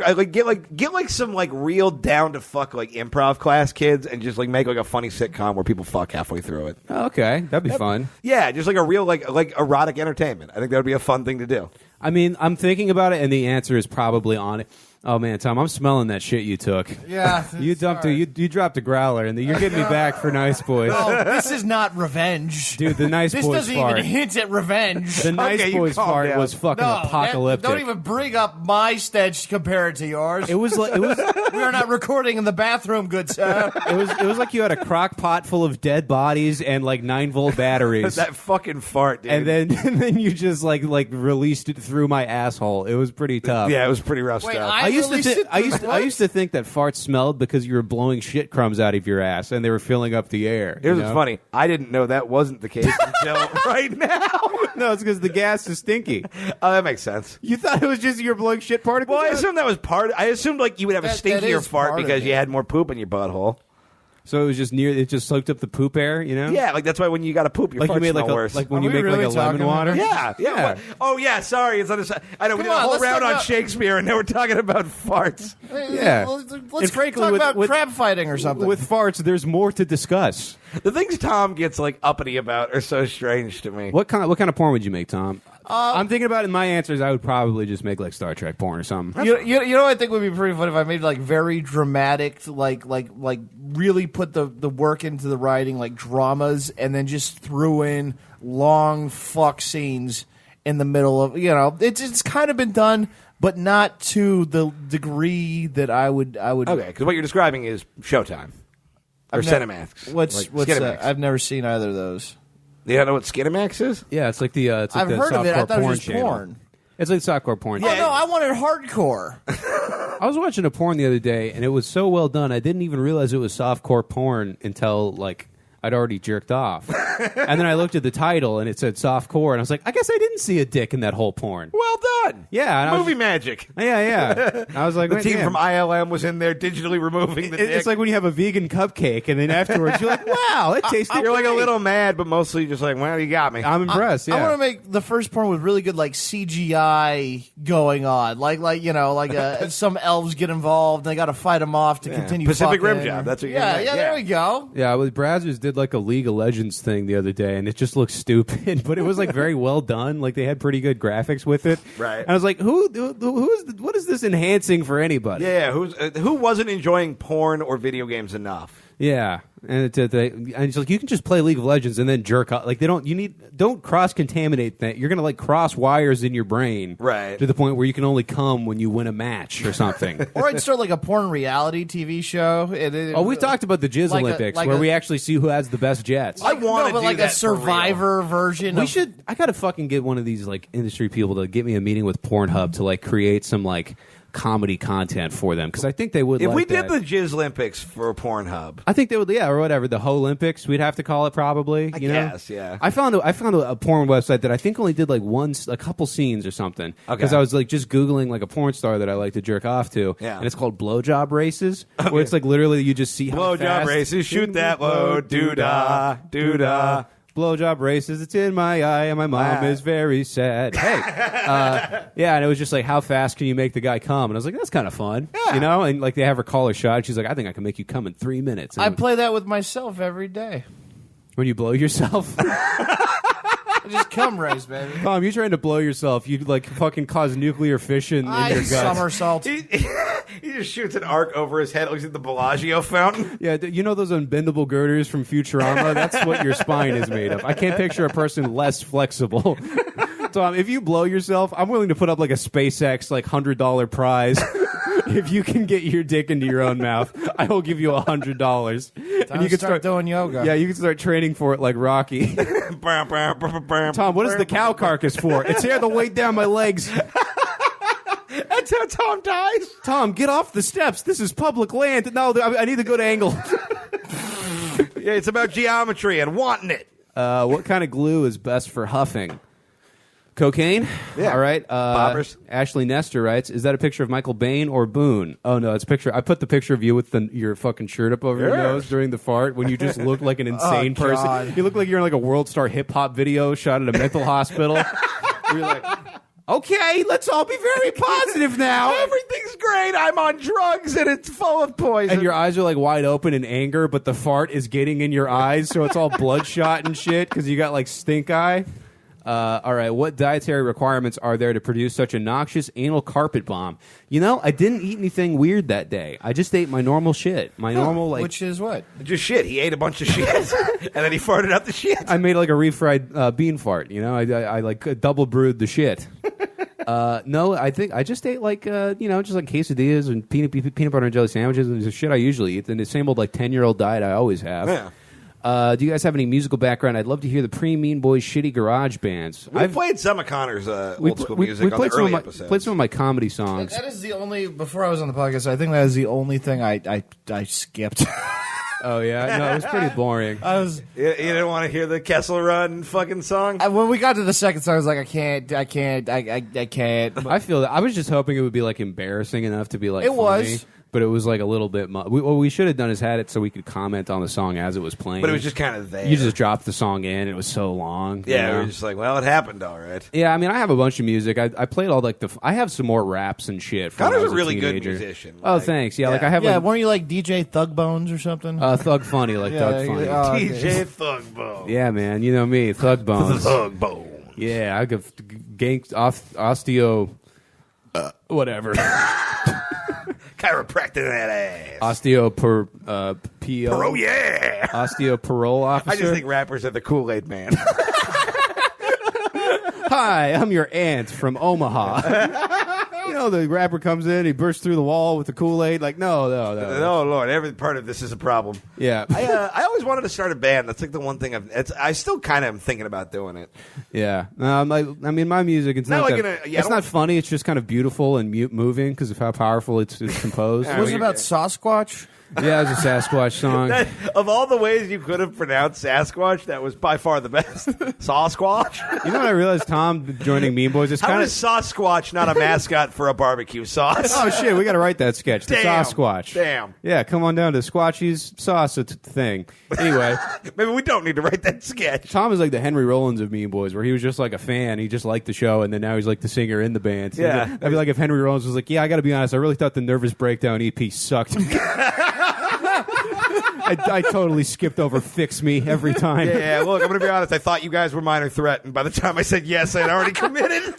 get some like real down to fuck like improv class kids and just like make like a funny sitcom where people fuck halfway through it. Okay, that'd be fun. Yeah, just like a real like erotic entertainment. I think that would be a fun thing to do. I mean, I'm thinking about it, and the answer is probably on it. Oh man, Tom, I'm smelling that shit you took. Yeah, you dumped you dropped a growler, and you're getting me back for Nice Boys. Oh, this is not revenge, dude. The Nice Boys doesn't fart. even hint at revenge. The Nice Boys fart was fucking apocalyptic. Don't even bring up my stench compared to yours. It was. We are not recording in the bathroom, good sir. It was like you had a crock pot full of dead bodies and like 9-volt batteries. That fucking fart, dude. And then you just like released it through my asshole. It was pretty tough. Yeah, it was pretty rough stuff. I used to think that farts smelled because you were blowing shit crumbs out of your ass and they were filling up the air. Here's what's funny. I didn't know that wasn't the case until right now. No, it's because the gas is stinky. Oh, that makes sense. You thought it was just you were blowing shit particles? Well, I assumed that was I assumed like you would have a stinkier fart because you had more poop in your butthole. So it was just it just soaked up the poop air, you know? Yeah, like that's why when you got to poop, your farts smell worse. Like when you make like a lemon water? Yeah. Oh, yeah, sorry. I know we did a whole round on Shakespeare, and now we're talking about farts. Yeah. Let's talk about crab fighting or something. With farts, there's more to discuss. The things Tom gets like uppity about are so strange to me. What kind of porn would you make, Tom? I'm thinking about it. In my answers, I would probably just make like Star Trek porn or something. You know what I think would be pretty fun if I made like very dramatic, like really put the work into the writing, like dramas, and then just threw in long fuck scenes in the middle of it's kind of been done, but not to the degree that I would. Okay, because what you're describing is Showtime or Cinemax. What's Skinemax. I've never seen either of those. You don't know what Skinemax is? Yeah, it's like the it's like I've the heard of it. I softcore thought it porn was channel. porn. It's like softcore porn. Oh no, I wanted hardcore. I was watching a porn the other day, and it was so well done. I didn't even realize it was softcore porn until like I'd already jerked off. And then I looked at the title, and it said softcore, and I was like, I guess I didn't see a dick in that whole porn. Well done. Yeah, and I was- Movie magic. Yeah. I was like, The wait, team man. from ILM was in there digitally removing the dick. It's like when you have a vegan cupcake, and then afterwards you're like, wow, it tasted You're like a great. little mad, but mostly just like, well, you got me. I'm impressed. I Yeah. want to make the first porn with really good like CGI going on, like some elves get involved. And they got to fight them off to continue. Pacific Rim fucking. Job. That's what you're Yeah, gonna yeah. make. There we go. Yeah, well, Brazzers did like a League of Legends thing the other day, and it just looked stupid, but it was like very well done. Like they had pretty good graphics with it. Right. And I was like, what is this enhancing for anybody? Yeah, who wasn't enjoying porn or video games enough? Yeah, and it's like you can just play League of Legends and then jerk off. Like don't cross contaminate that. You're gonna like cross wires in your brain, Right. to the point where you can only come when you win a match or something. Or I'd start like a porn reality TV show. Oh, we talked about the Jizz Like a- Olympics, like where a- we actually see who has the best jets. I want to but do like that a for real. Survivor version. We of, should. I gotta fucking get one of these like industry people to get me a meeting with Pornhub to like create some like comedy content for them, because I think they would. If like we did that. the Jizz Olympics for Pornhub, I think they would, yeah, or whatever, the Ho Olympics. We'd have to call it probably. I You know? guess, yeah. I found a porn website that I think only did like a couple scenes or something. Okay. Because I was like just googling like a porn star that I like to jerk off to. Yeah. And it's called blowjob races, where it's like literally you just see how blowjob fast- races, shoot that low, doo da, doo da. Blowjob races, it's in my eye, and my mom Wow. is very sad. Hey, yeah, and it was just like, how fast can you make the guy come? And I was like, that's kind of fun, you know. And like they have her call her shot. She's like, I think I can make you come in 3 minutes. And I play that with myself every day. when you blow yourself, I just cum race, baby. Tom, you trying to blow yourself? You like fucking cause nuclear fission in I your guts. somersault. He just shoots an arc over his head. Looks at the Bellagio fountain. Yeah, you know those unbendable girders from Futurama? That's what your spine is made of. I can't picture a person less flexible. Tom, if you blow yourself, I'm willing to put up like a SpaceX like $100 prize. If you can get your dick into your own mouth, I will give you $100. And you can start doing yoga. Yeah, you can start training for it like Rocky. Tom, what is the cow carcass for? It's here to weight down my legs. That's how Tom dies. Tom, get off the steps. This is public land. No, I need a good angle. Yeah, it's about geometry and wanting it. What kind of glue is best for huffing? Cocaine? Yeah. All right. Bobbers. Ashley Nestor writes, is that a picture of Michael Bain or Boone? Oh, no, it's a picture. I put the picture of you with your fucking shirt up over your Yes. nose during the fart when you just looked like an insane person. God. You look like you're in like a World Star hip-hop video shot at a mental hospital. You're like, okay, let's all be very positive now. Everything's great. I'm on drugs and it's full of poison. And your eyes are like wide open in anger, but the fart is getting in your eyes, so it's all bloodshot and shit because you got like stink eye. All right, what dietary requirements are there to produce such a noxious anal carpet bomb? You know, I didn't eat anything weird that day. I just ate my normal shit. My normal, like... Which is what? Just shit. He ate a bunch of shit, and then he farted out the shit. I made like a refried bean fart, you know? I like double brewed the shit. No, I think I just ate like, just like quesadillas and peanut butter and jelly sandwiches and the shit I usually eat. And the same old like 10-year-old diet I always have. Yeah. Do you guys have any musical background? I'd love to hear the pre-Mean Boys shitty garage bands. We've played some of Connor's old school music on the played early some episodes. played some of my comedy songs. That is the only. Before I was on the podcast, I think that is the only thing I skipped. Oh yeah, no, it was pretty boring. I was You didn't want to hear the Kessel Run fucking song? when we got to the second song, I was like, I can't. I feel that I was just hoping it would be like embarrassing enough to be like It funny, was. but it was like a little bit. What we should have done is had it so we could comment on the song as it was playing. But it was just kind of there. you just dropped the song in. It was so long. yeah, you we know? were just like, well, it happened all right. Yeah, I mean, I have a bunch of music. I played all like I have some more raps and shit. From when Connor's I a was really good teenager. musician. Oh, Like, thanks. Yeah, like yeah. I have Yeah, like weren't you like DJ Thug Bones or something? Thug Funny, like Doug Funny. Oh, okay. DJ Thugbone. Yeah, man, you know me, Thug Bones. Thugbone. Yeah, I could ganked osteo, whatever. Chiropractic that ass. Osteo per PO. Oh, yeah. Osteo parole officer. I just think rappers are the Kool-Aid man. Hi, I'm your aunt from Omaha. You know, the rapper comes in, he bursts through the wall with the Kool-Aid. Like, no. Oh Lord, every part of this is a problem. Yeah. I always wanted to start a band. That's like the one thing I still kind of am thinking about doing it. Yeah. I mean, my music, it's Not not like that, in a- yeah, it's I don't- not funny. It's just kind of beautiful and moving because of how powerful it's composed. Yeah, Was it about Sasquatch? Yeah, it's a Sasquatch song. That, of all the ways you could have pronounced Sasquatch, that was by far the best. Sasquatch? You know what I realized, Tom, joining Memeboys? It's How kind is Sasquatch not a mascot for a barbecue sauce? Oh, shit, we got to write that sketch. The Damn. Sasquatch. Damn. Yeah, come on down to Squatchy's sauce thing. Anyway, Maybe we don't need to write that sketch. Tom is like the Henry Rollins of Memeboys, where he was just like a fan. He just liked the show, and then now he's like the singer in the band. So Yeah. that'd be like if Henry Rollins was like, yeah, I got to be honest, I really thought the Nervous Breakdown EP sucked. I totally skipped over Fix Me every time. Yeah, look, I'm going to be honest. I thought you guys were Minor Threat, and by the time I said yes, I'd already committed.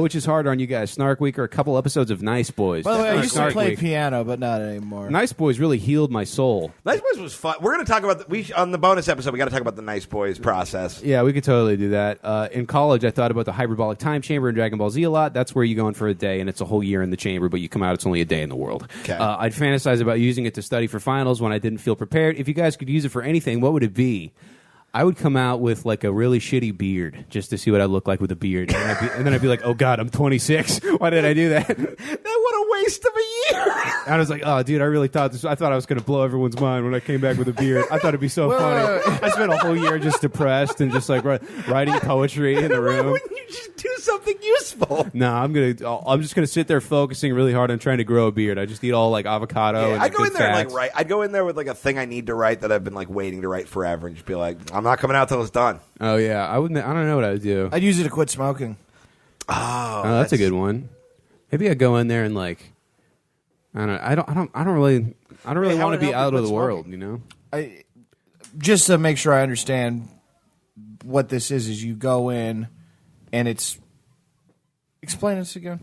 Which is harder on you guys, Snark Week or a couple episodes of Nice Boys? By the way, I used to Snark play Week. piano, but not anymore. Nice Boys really healed my soul. Nice Boys was fun. We're going to talk about on the bonus episode. We got to talk about the Nice Boys process. Yeah, we could totally do that. In college, I thought about the hyperbolic time chamber in Dragon Ball Z a lot. That's where you go in for a day, and it's a whole year in the chamber, but you come out, it's only a day in the world. Okay. I'd fantasize about using it to study for finals when I didn't feel prepared. If you guys could use it for anything, what would it be? I would come out with like a really shitty beard just to see what I'd look like with a beard. And then I'd be like, oh, God, I'm 26. Why did I do that? What a waste of a year. And I was like, oh, dude, I really thought this. I thought I was going to blow everyone's mind when I came back with a beard. I thought it'd be so Wait, funny. wait, wait. I spent a whole year just depressed and just like writing poetry in the Why room. wouldn't you just do something useful? No, I'm just gonna sit there focusing really hard on trying to grow a beard. I just eat all like avocado and I'd go good in there and fats. like write. I'd go in there with like a thing I need to write that I've been like waiting to write forever, and just be like, I'm not coming out till it's done. Oh yeah, I don't know what I'd do. I'd use it to quit smoking. Oh, That's a good one. Maybe I'd go in there and like, I don't really how want would to it be help you out of quit the smoking? world, you know. Just to make sure I understand what this is you go in and it's. Explain this again.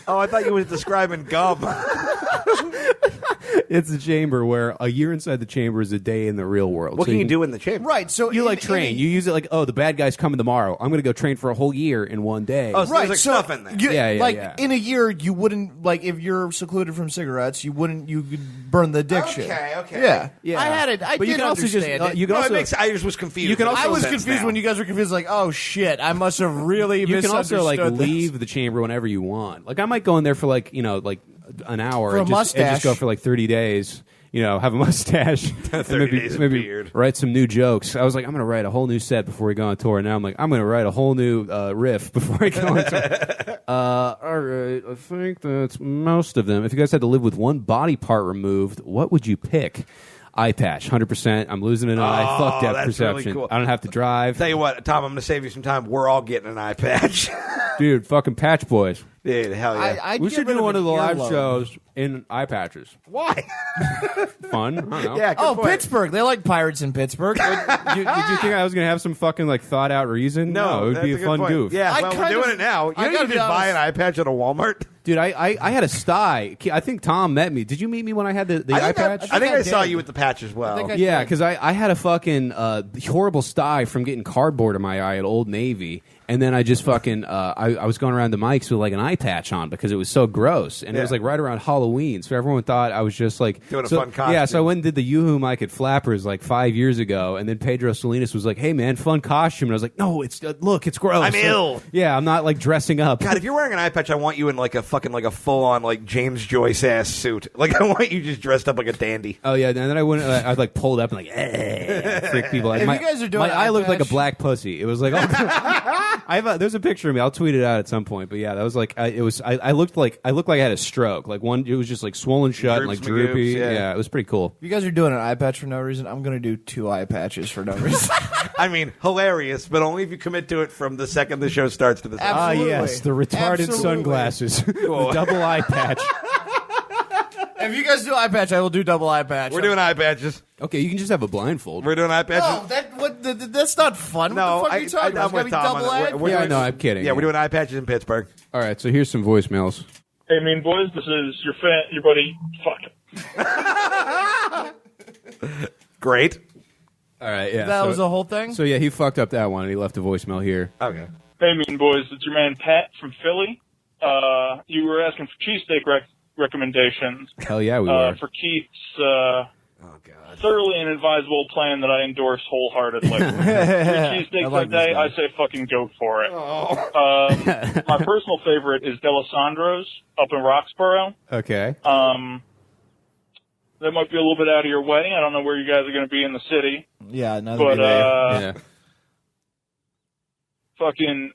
Oh, I thought you were describing gum. It's a chamber where a year inside the chamber is a day in the real world. What So can you do in the chamber? Right, so You like train. You use it like, oh, the bad guy's coming tomorrow. I'm going to go train for a whole year in one day. Oh, so Right, there's so like stuff in there. you- Yeah, like yeah. in a year, you wouldn't like if you're secluded from cigarettes, you could burn the addiction. Okay. Yeah, Yeah. I had it. I But you did can also just understand it. you can No, also it makes. I just was confused. You can It also- I was makes sense confused now. when you guys were confused. Like, oh shit, I must have really you can also like misunderstood this. leave the chamber whenever you want. Like I might go in there for like like an hour For a and just mustache. go for like 30 days. Have a mustache. 30 days of beard. Write some new jokes. I was like, I'm going to write a whole new set before we go on tour. Now I'm like, I'm going to write a whole new riff before I go on tour. All right, I think that's most of them. If you guys had to live with one body part removed, what would you pick? Eye patch, 100%. I'm losing an eye. Fuck depth that's really perception. cool. I don't have to drive. Tell you what, Tom, I'm going to save you some time. We're all getting an eye patch. Dude, fucking patch boys. Dude, hell yeah. I'd We get should rid do one an of the live earlobe. shows in eye patches. Why? Fun. I don't know. Yeah. Good Oh, point. Pittsburgh. They like pirates in Pittsburgh. Did you think I was going to have some fucking like thought out reason? No, it would that's be a good fun point. goof. Yeah, I well, we're kind doing of- it now. You I don't gotta even be just buy an honest. eye patch at a Walmart. Dude, I had a sty. I think Tom met me. Did you meet me when I had the eye patch? I think I I saw did. you with the patch as well. think I- Yeah, because I had a fucking horrible sty from getting cardboard in my eye at Old Navy. And then I just fucking, I was going around the mics with like an eye patch on because it was so gross. And it was Yeah. like right around Halloween. So everyone thought I was just like. Doing a so- fun costume. Yeah, so I went and did the Yoo-Hoo mic at Flappers like 5 years ago. And then Pedro Salinas was like, hey man, fun costume. And I was like, no, look, it's gross. I'm ill. Yeah, I'm not like dressing up. God, if you're wearing an eye patch, I want you in like a fucking like a full on like James Joyce ass suit. Like I want you just dressed up like a dandy. Oh yeah, and then I went. I'd like pulled up and like freak people. Like, If my, you guys are doing my an eye eye looked like a patch- black pussy. It was like there's a picture of me. I'll tweet it out at some point. But yeah, that was like I looked like I had a stroke. Like one, it was just like swollen shut and like Droops, magoops, droopy. yeah. Yeah, it was pretty cool. If you guys are doing an eye patch for no reason, I'm going to do 2 eye patches for no reason. I mean, hilarious, but only if you commit to it from the second the show starts to the second. Ah Absolutely. yes, the retarded Absolutely. sunglasses, the double eye patch. If you guys do eye patch, I will do double eye patch. We're doing eye patches. Okay, you can just have a blindfold. We're doing eye patches. No, that's not fun. No, what the fuck are you talking about? I'm with It's gotta Tom be on it. double We're Yeah, doing- no, I'm kidding. Yeah, we're doing eye patches in Pittsburgh. All right, so here's some voicemails. Hey, mean boys, this is your buddy. Fuck. Great. All right, yeah. That so, was the whole thing? So yeah, he fucked up that one and he left a voicemail here. Okay. Hey, Mean Boys, it's your man Pat from Philly. You were asking for cheesesteak recommendations. Hell yeah, we were. For Keith's Oh, God. thoroughly inadvisable plan that I endorse wholeheartedly. 3 cheesesteaks like a day, this guy. I say fucking go for it. Oh. My personal favorite is Delisandro's up in Roxborough. Okay. That might be a little bit out of your way. I don't know where you guys are going to be in the city. Yeah, another But, Yeah. fucking,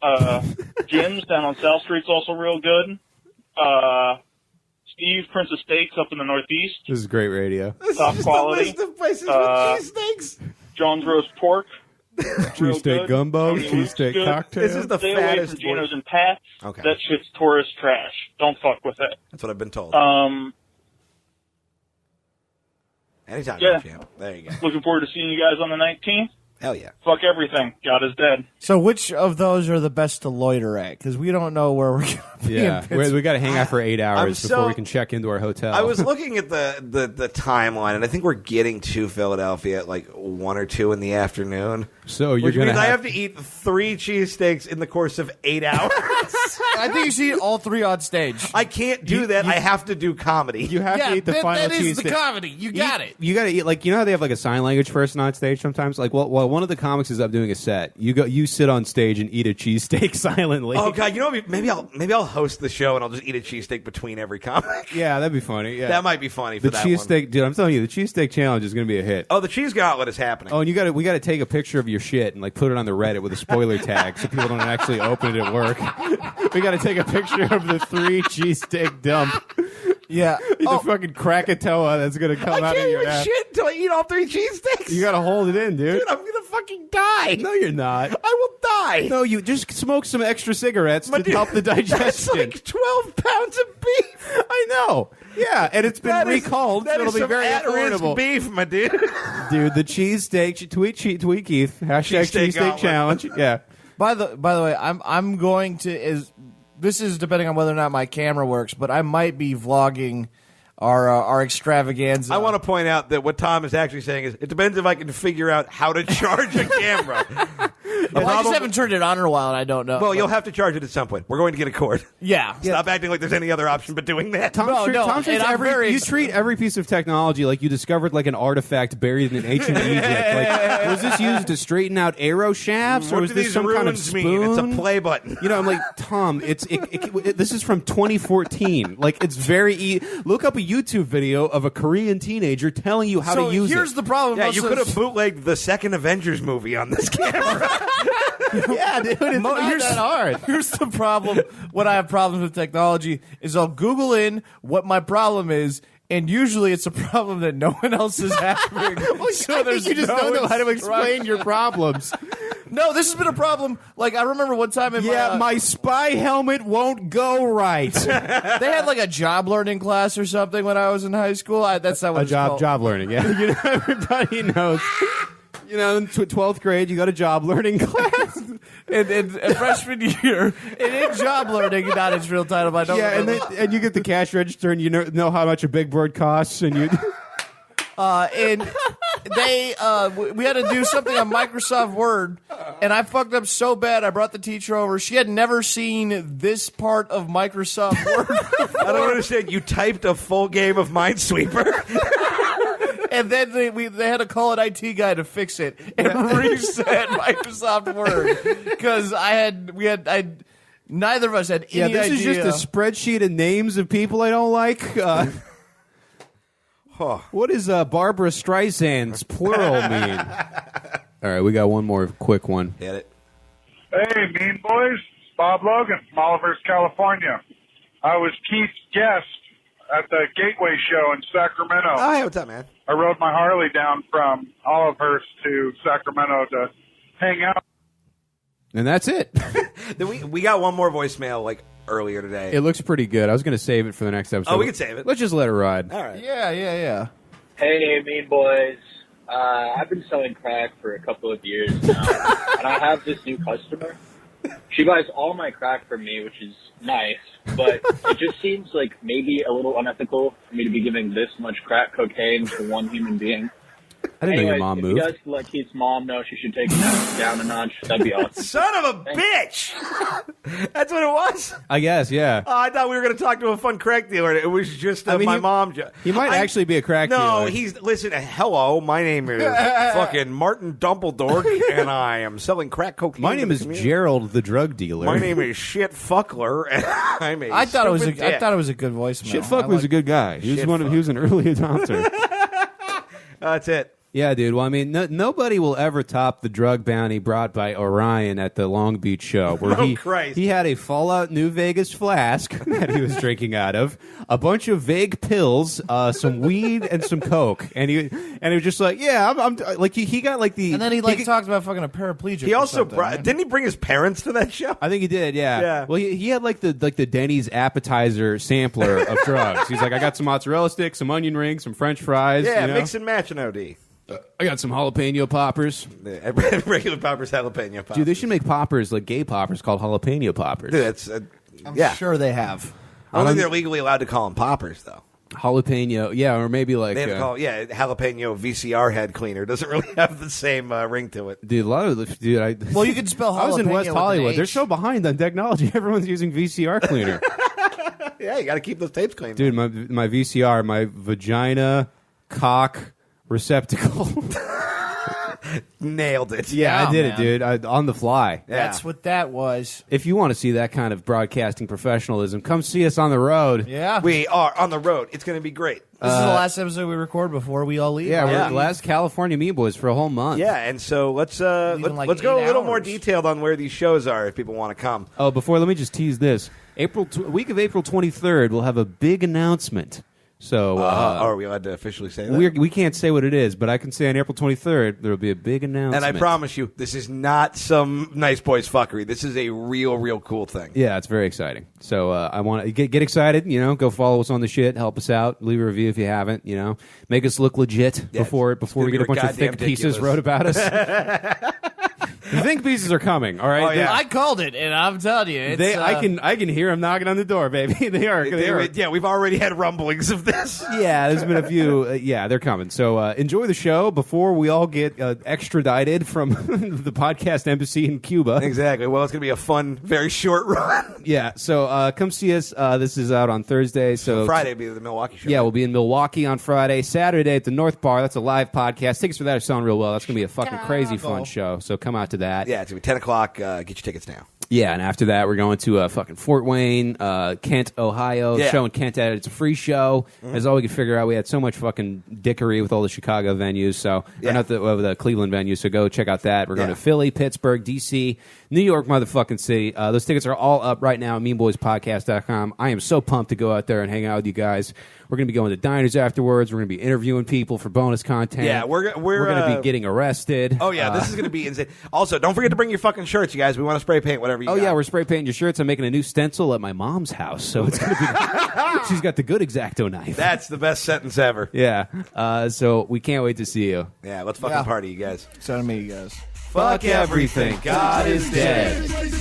Jim's down on South Street's also real good. Steve, Prince of Steaks up in the Northeast. This is great radio. Top quality. List of places with cheesesteaks. John's Roast Pork. Cheesesteak gumbo, Tony Luke's cheesesteak good. cocktail. This is the Stay away fattest from Geno's and Pat's. Okay. That shit's tourist trash. Don't fuck with it. That's what I've been told. Anytime, yeah. champ. There you go. Looking forward to seeing you guys on the 19th. Hell yeah. Fuck everything. God is dead. So which of those are the best to loiter at? Because we don't know where we're going to be. Yeah, we got to hang out for 8 hours so- before we can check into our hotel. I was looking at the timeline, and I think we're getting to Philadelphia at like 1 or 2 in the afternoon. So you're Which going means to I have to eat 3 cheesesteaks in the course of 8 hours. I think you should eat all 3 on stage. I can't do that. I have to do comedy. You have to eat the final that is the cheesesteak. comedy. You got it. You got to eat, like, you know how they have like a sign language person on stage sometimes? Like, well, while one of the comics is up doing a set, you sit on stage and eat a cheesesteak silently. Oh God! You know what? Maybe I'll host the show and I'll just eat a cheesesteak between every comic. Yeah, that'd be funny. Yeah, That might be funny for the that cheesesteak, one. dude. I'm telling you, the cheesesteak challenge is going to be a hit. Oh, the cheese gauntlet is happening. Oh, and we got to take a picture of your shit and like put it on the Reddit with a spoiler tag so people don't actually open it at work. We got to take a picture of the 3 cheesesteak dump. Yeah. The fucking Krakatoa that's going to come I out can't of your even ass. shit until I eat all 3 cheesesteaks. You got to hold it in, dude. Dude, I'm gonna fucking die. No, you're not. I will die. No, you just smoke some extra cigarettes to Dude, help the That's digestion. like 12 pounds of beef. I know. Yeah, and it's been That is- recalled, that so it'll is be some very at-risk affordable. beef, my dude. Dude, the cheesesteak, tweet Keith, hashtag Cheesesteak cheesesteak gauntlet. challenge. Yeah. By the way, I'm going to this is depending on whether or not my camera works, but I might be vlogging our extravaganza. I want to point out that what Tom is actually saying is it depends if I can figure out how to charge a camera. Well, I just haven't turned it on in a while, and I don't know. Well, you'll have to charge it at some point. We're going to get a cord. yeah. Stop acting like there's any other option but doing that. No, Tom treats and I'm very you treat every piece of technology like you discovered like an artifact buried in ancient Egypt. Like, was this used to straighten out arrow shafts, or What was do this these some kind of runes spoon? mean? It's a play button. You know, I'm like, Tom, this is from 2014. Like, it's very look up a YouTube video of a Korean teenager telling you how So to use here's it. the problem. Yeah, most you of could have this- bootlegged the second Avengers movie on this camera. Yeah, dude, it's not here's- that hard. Here's the problem. When I have problems with technology, is I'll Google in what my problem is, and usually it's a problem that no one else is having. I think you just don't know how to explain your problems. No, this has been a problem. Like, I remember one time in My spy helmet won't go right. they had like a job learning class or something when I was in high school. That's not what it's called. job learning. Yeah, you know, everybody knows. You know, in 12th grade, you got a job learning class. in freshman year, and in job learning, not its real title. But I don't Yeah, remember. and you get the cash register, and you know how much a big board costs, and you. And they we had to do something on Microsoft Word, and I fucked up so bad. I brought the teacher over. She had never seen this part of Microsoft Word, I don't understand. You typed a full game of Minesweeper. and then they had to call an IT guy to fix it and reset Microsoft Word because neither of us had any Yeah, this is idea. just a spreadsheet of names of people I don't like. What does Barbara Streisand's plural mean? All right, we got one more quick one. Hit it. Hey, Mean Boys. It's Bob Logan from Olivehurst, California. I was Keith's guest at the Gateway Show in Sacramento. Oh, hey, what's up, man? I rode my Harley down from Olivehurst to Sacramento to hang out. And that's it. Then we got one more voicemail like earlier today. It looks pretty good. I was going to save it for the next episode. Oh, we can save it. Let's just let it ride. All right. Yeah. Hey, Mean Boys. I've been selling crack for a couple of years now, and I have this new customer. She buys all my crack from me, which is nice, but it just seems like maybe a little unethical for me to be giving this much crack cocaine to one human being. I didn't know your Anyways, mom if moved. you guys could let Keith's mom know she should take it down a notch, that'd be awesome. Son of a bitch! That's what it was? I guess, yeah. Oh, I thought we were going to talk to a fun crack dealer. It was just my mom. He might actually be a crack No, dealer. listen, hello, my name is fucking Martin Dumbledore, and I am selling crack cocaine. My name is Gerald, the drug dealer. My name is Shit Fuckler, and I'm a I thought it was stupid dick. a good voicemail. Shit Fuck was a good guy. He was an early adopter. That's it. Yeah, dude. Well, I mean, nobody will ever top the drug bounty brought by Orion at the Long Beach show, where Christ. he had a Fallout New Vegas flask that he was drinking out of, a bunch of vague pills, some weed, and some coke, and he was just like, yeah, I'm like he got like the, And then he talked about fucking a paraplegic. He also right? didn't he bring his parents to that show? I think he did, yeah. Yeah. Well, he had like the Denny's appetizer sampler of drugs. He's like, I got some mozzarella sticks, some onion rings, some French fries. Yeah, you know? mix and match an OD. I got some jalapeno poppers. Regular poppers, jalapeno poppers. Dude, they should make poppers like gay poppers called jalapeno poppers. Dude, that's I'm yeah. sure they have. I don't think they're legally allowed to call them poppers, though. Jalapeno, yeah, or maybe like They have to call jalapeno VCR head cleaner. Doesn't really have the same ring to it. dude. A lot of dude. Well, you could spell I was in jalapeno West with an Hollywood. They're H. so behind on technology. Everyone's using VCR cleaner. Yeah, you got to keep those tapes clean. Dude, my VCR, my vagina cock receptacle. Nailed it. Yeah, I did man. it, dude. On the fly. That's what that was. If you want to see that kind of broadcasting professionalism, come see us on the road. Yeah. We are on the road. It's going to be great. This is the last episode we record before we all leave. Yeah, we're Yeah. the last California Mean Boys for a whole month. Yeah, and so let's Leaving like let's go a 8 little more hours. detailed on where these shows are if people want to come. Oh, let me just tease this. Week of April 23rd, we'll have a big announcement. So are we allowed to officially say that? we can't say what it is, but I can say on April 23rd there will be a big announcement. And I promise you, this is not some nice boys fuckery. This is a real cool thing. Yeah, it's very exciting. So I want to get excited. You know, go follow us on the shit. Help us out. Leave a review if you haven't. You know, make us look legit Yeah, before it's we gonna get a be bunch of goddamn thick pieces ridiculous. wrote about us. The think pieces are coming. All right. Oh, yeah. I called it, and I'm telling you, it's, I can hear them knocking on the door, baby. They are. Yeah, we've already had rumblings of this. Yeah, there's been a few. Yeah, they're coming. So enjoy the show before we all get extradited from the podcast embassy in Cuba. Exactly. Well, it's going to be a fun, very short run. Yeah. So come see us. This is out on Thursday. So Friday will be the Milwaukee show. Yeah, we'll be in Milwaukee on Friday. Saturday at the North Bar. That's a live podcast. Tickets for that are selling real well. That's going to be a fucking crazy fun show. So come out to that. Yeah, it's going to be 10 o'clock. Get your tickets now. Yeah, and after that, we're going to fucking Fort Wayne, Kent, Ohio. Yeah. Show in Kent. It's a free show. As all we could figure out, we had so much fucking dickery with all the Chicago venues. So, Yeah. or not the Cleveland venues. So go check out that. We're going Yeah. to Philly, Pittsburgh, D.C., New York, motherfucking city. Those tickets are all up right now at MeanBoysPodcast.com. I am so pumped to go out there and hang out with you guys. We're going to be going to diners afterwards. We're going to be interviewing people for bonus content. Yeah, we're going to be getting arrested. Oh, yeah, this is going to be insane. Also, don't forget to bring your fucking shirts, you guys. We want to spray paint whatever you Oh got. yeah, we're spray painting your shirts. I'm making a new stencil at my mom's house, so it's gonna be. She's got the good X-Acto knife. That's the best sentence ever. Yeah. So we can't wait to see you. Yeah, let's fucking Yeah. party, you guys. So to me, you guys. Fuck everything. God is dead. Crazy.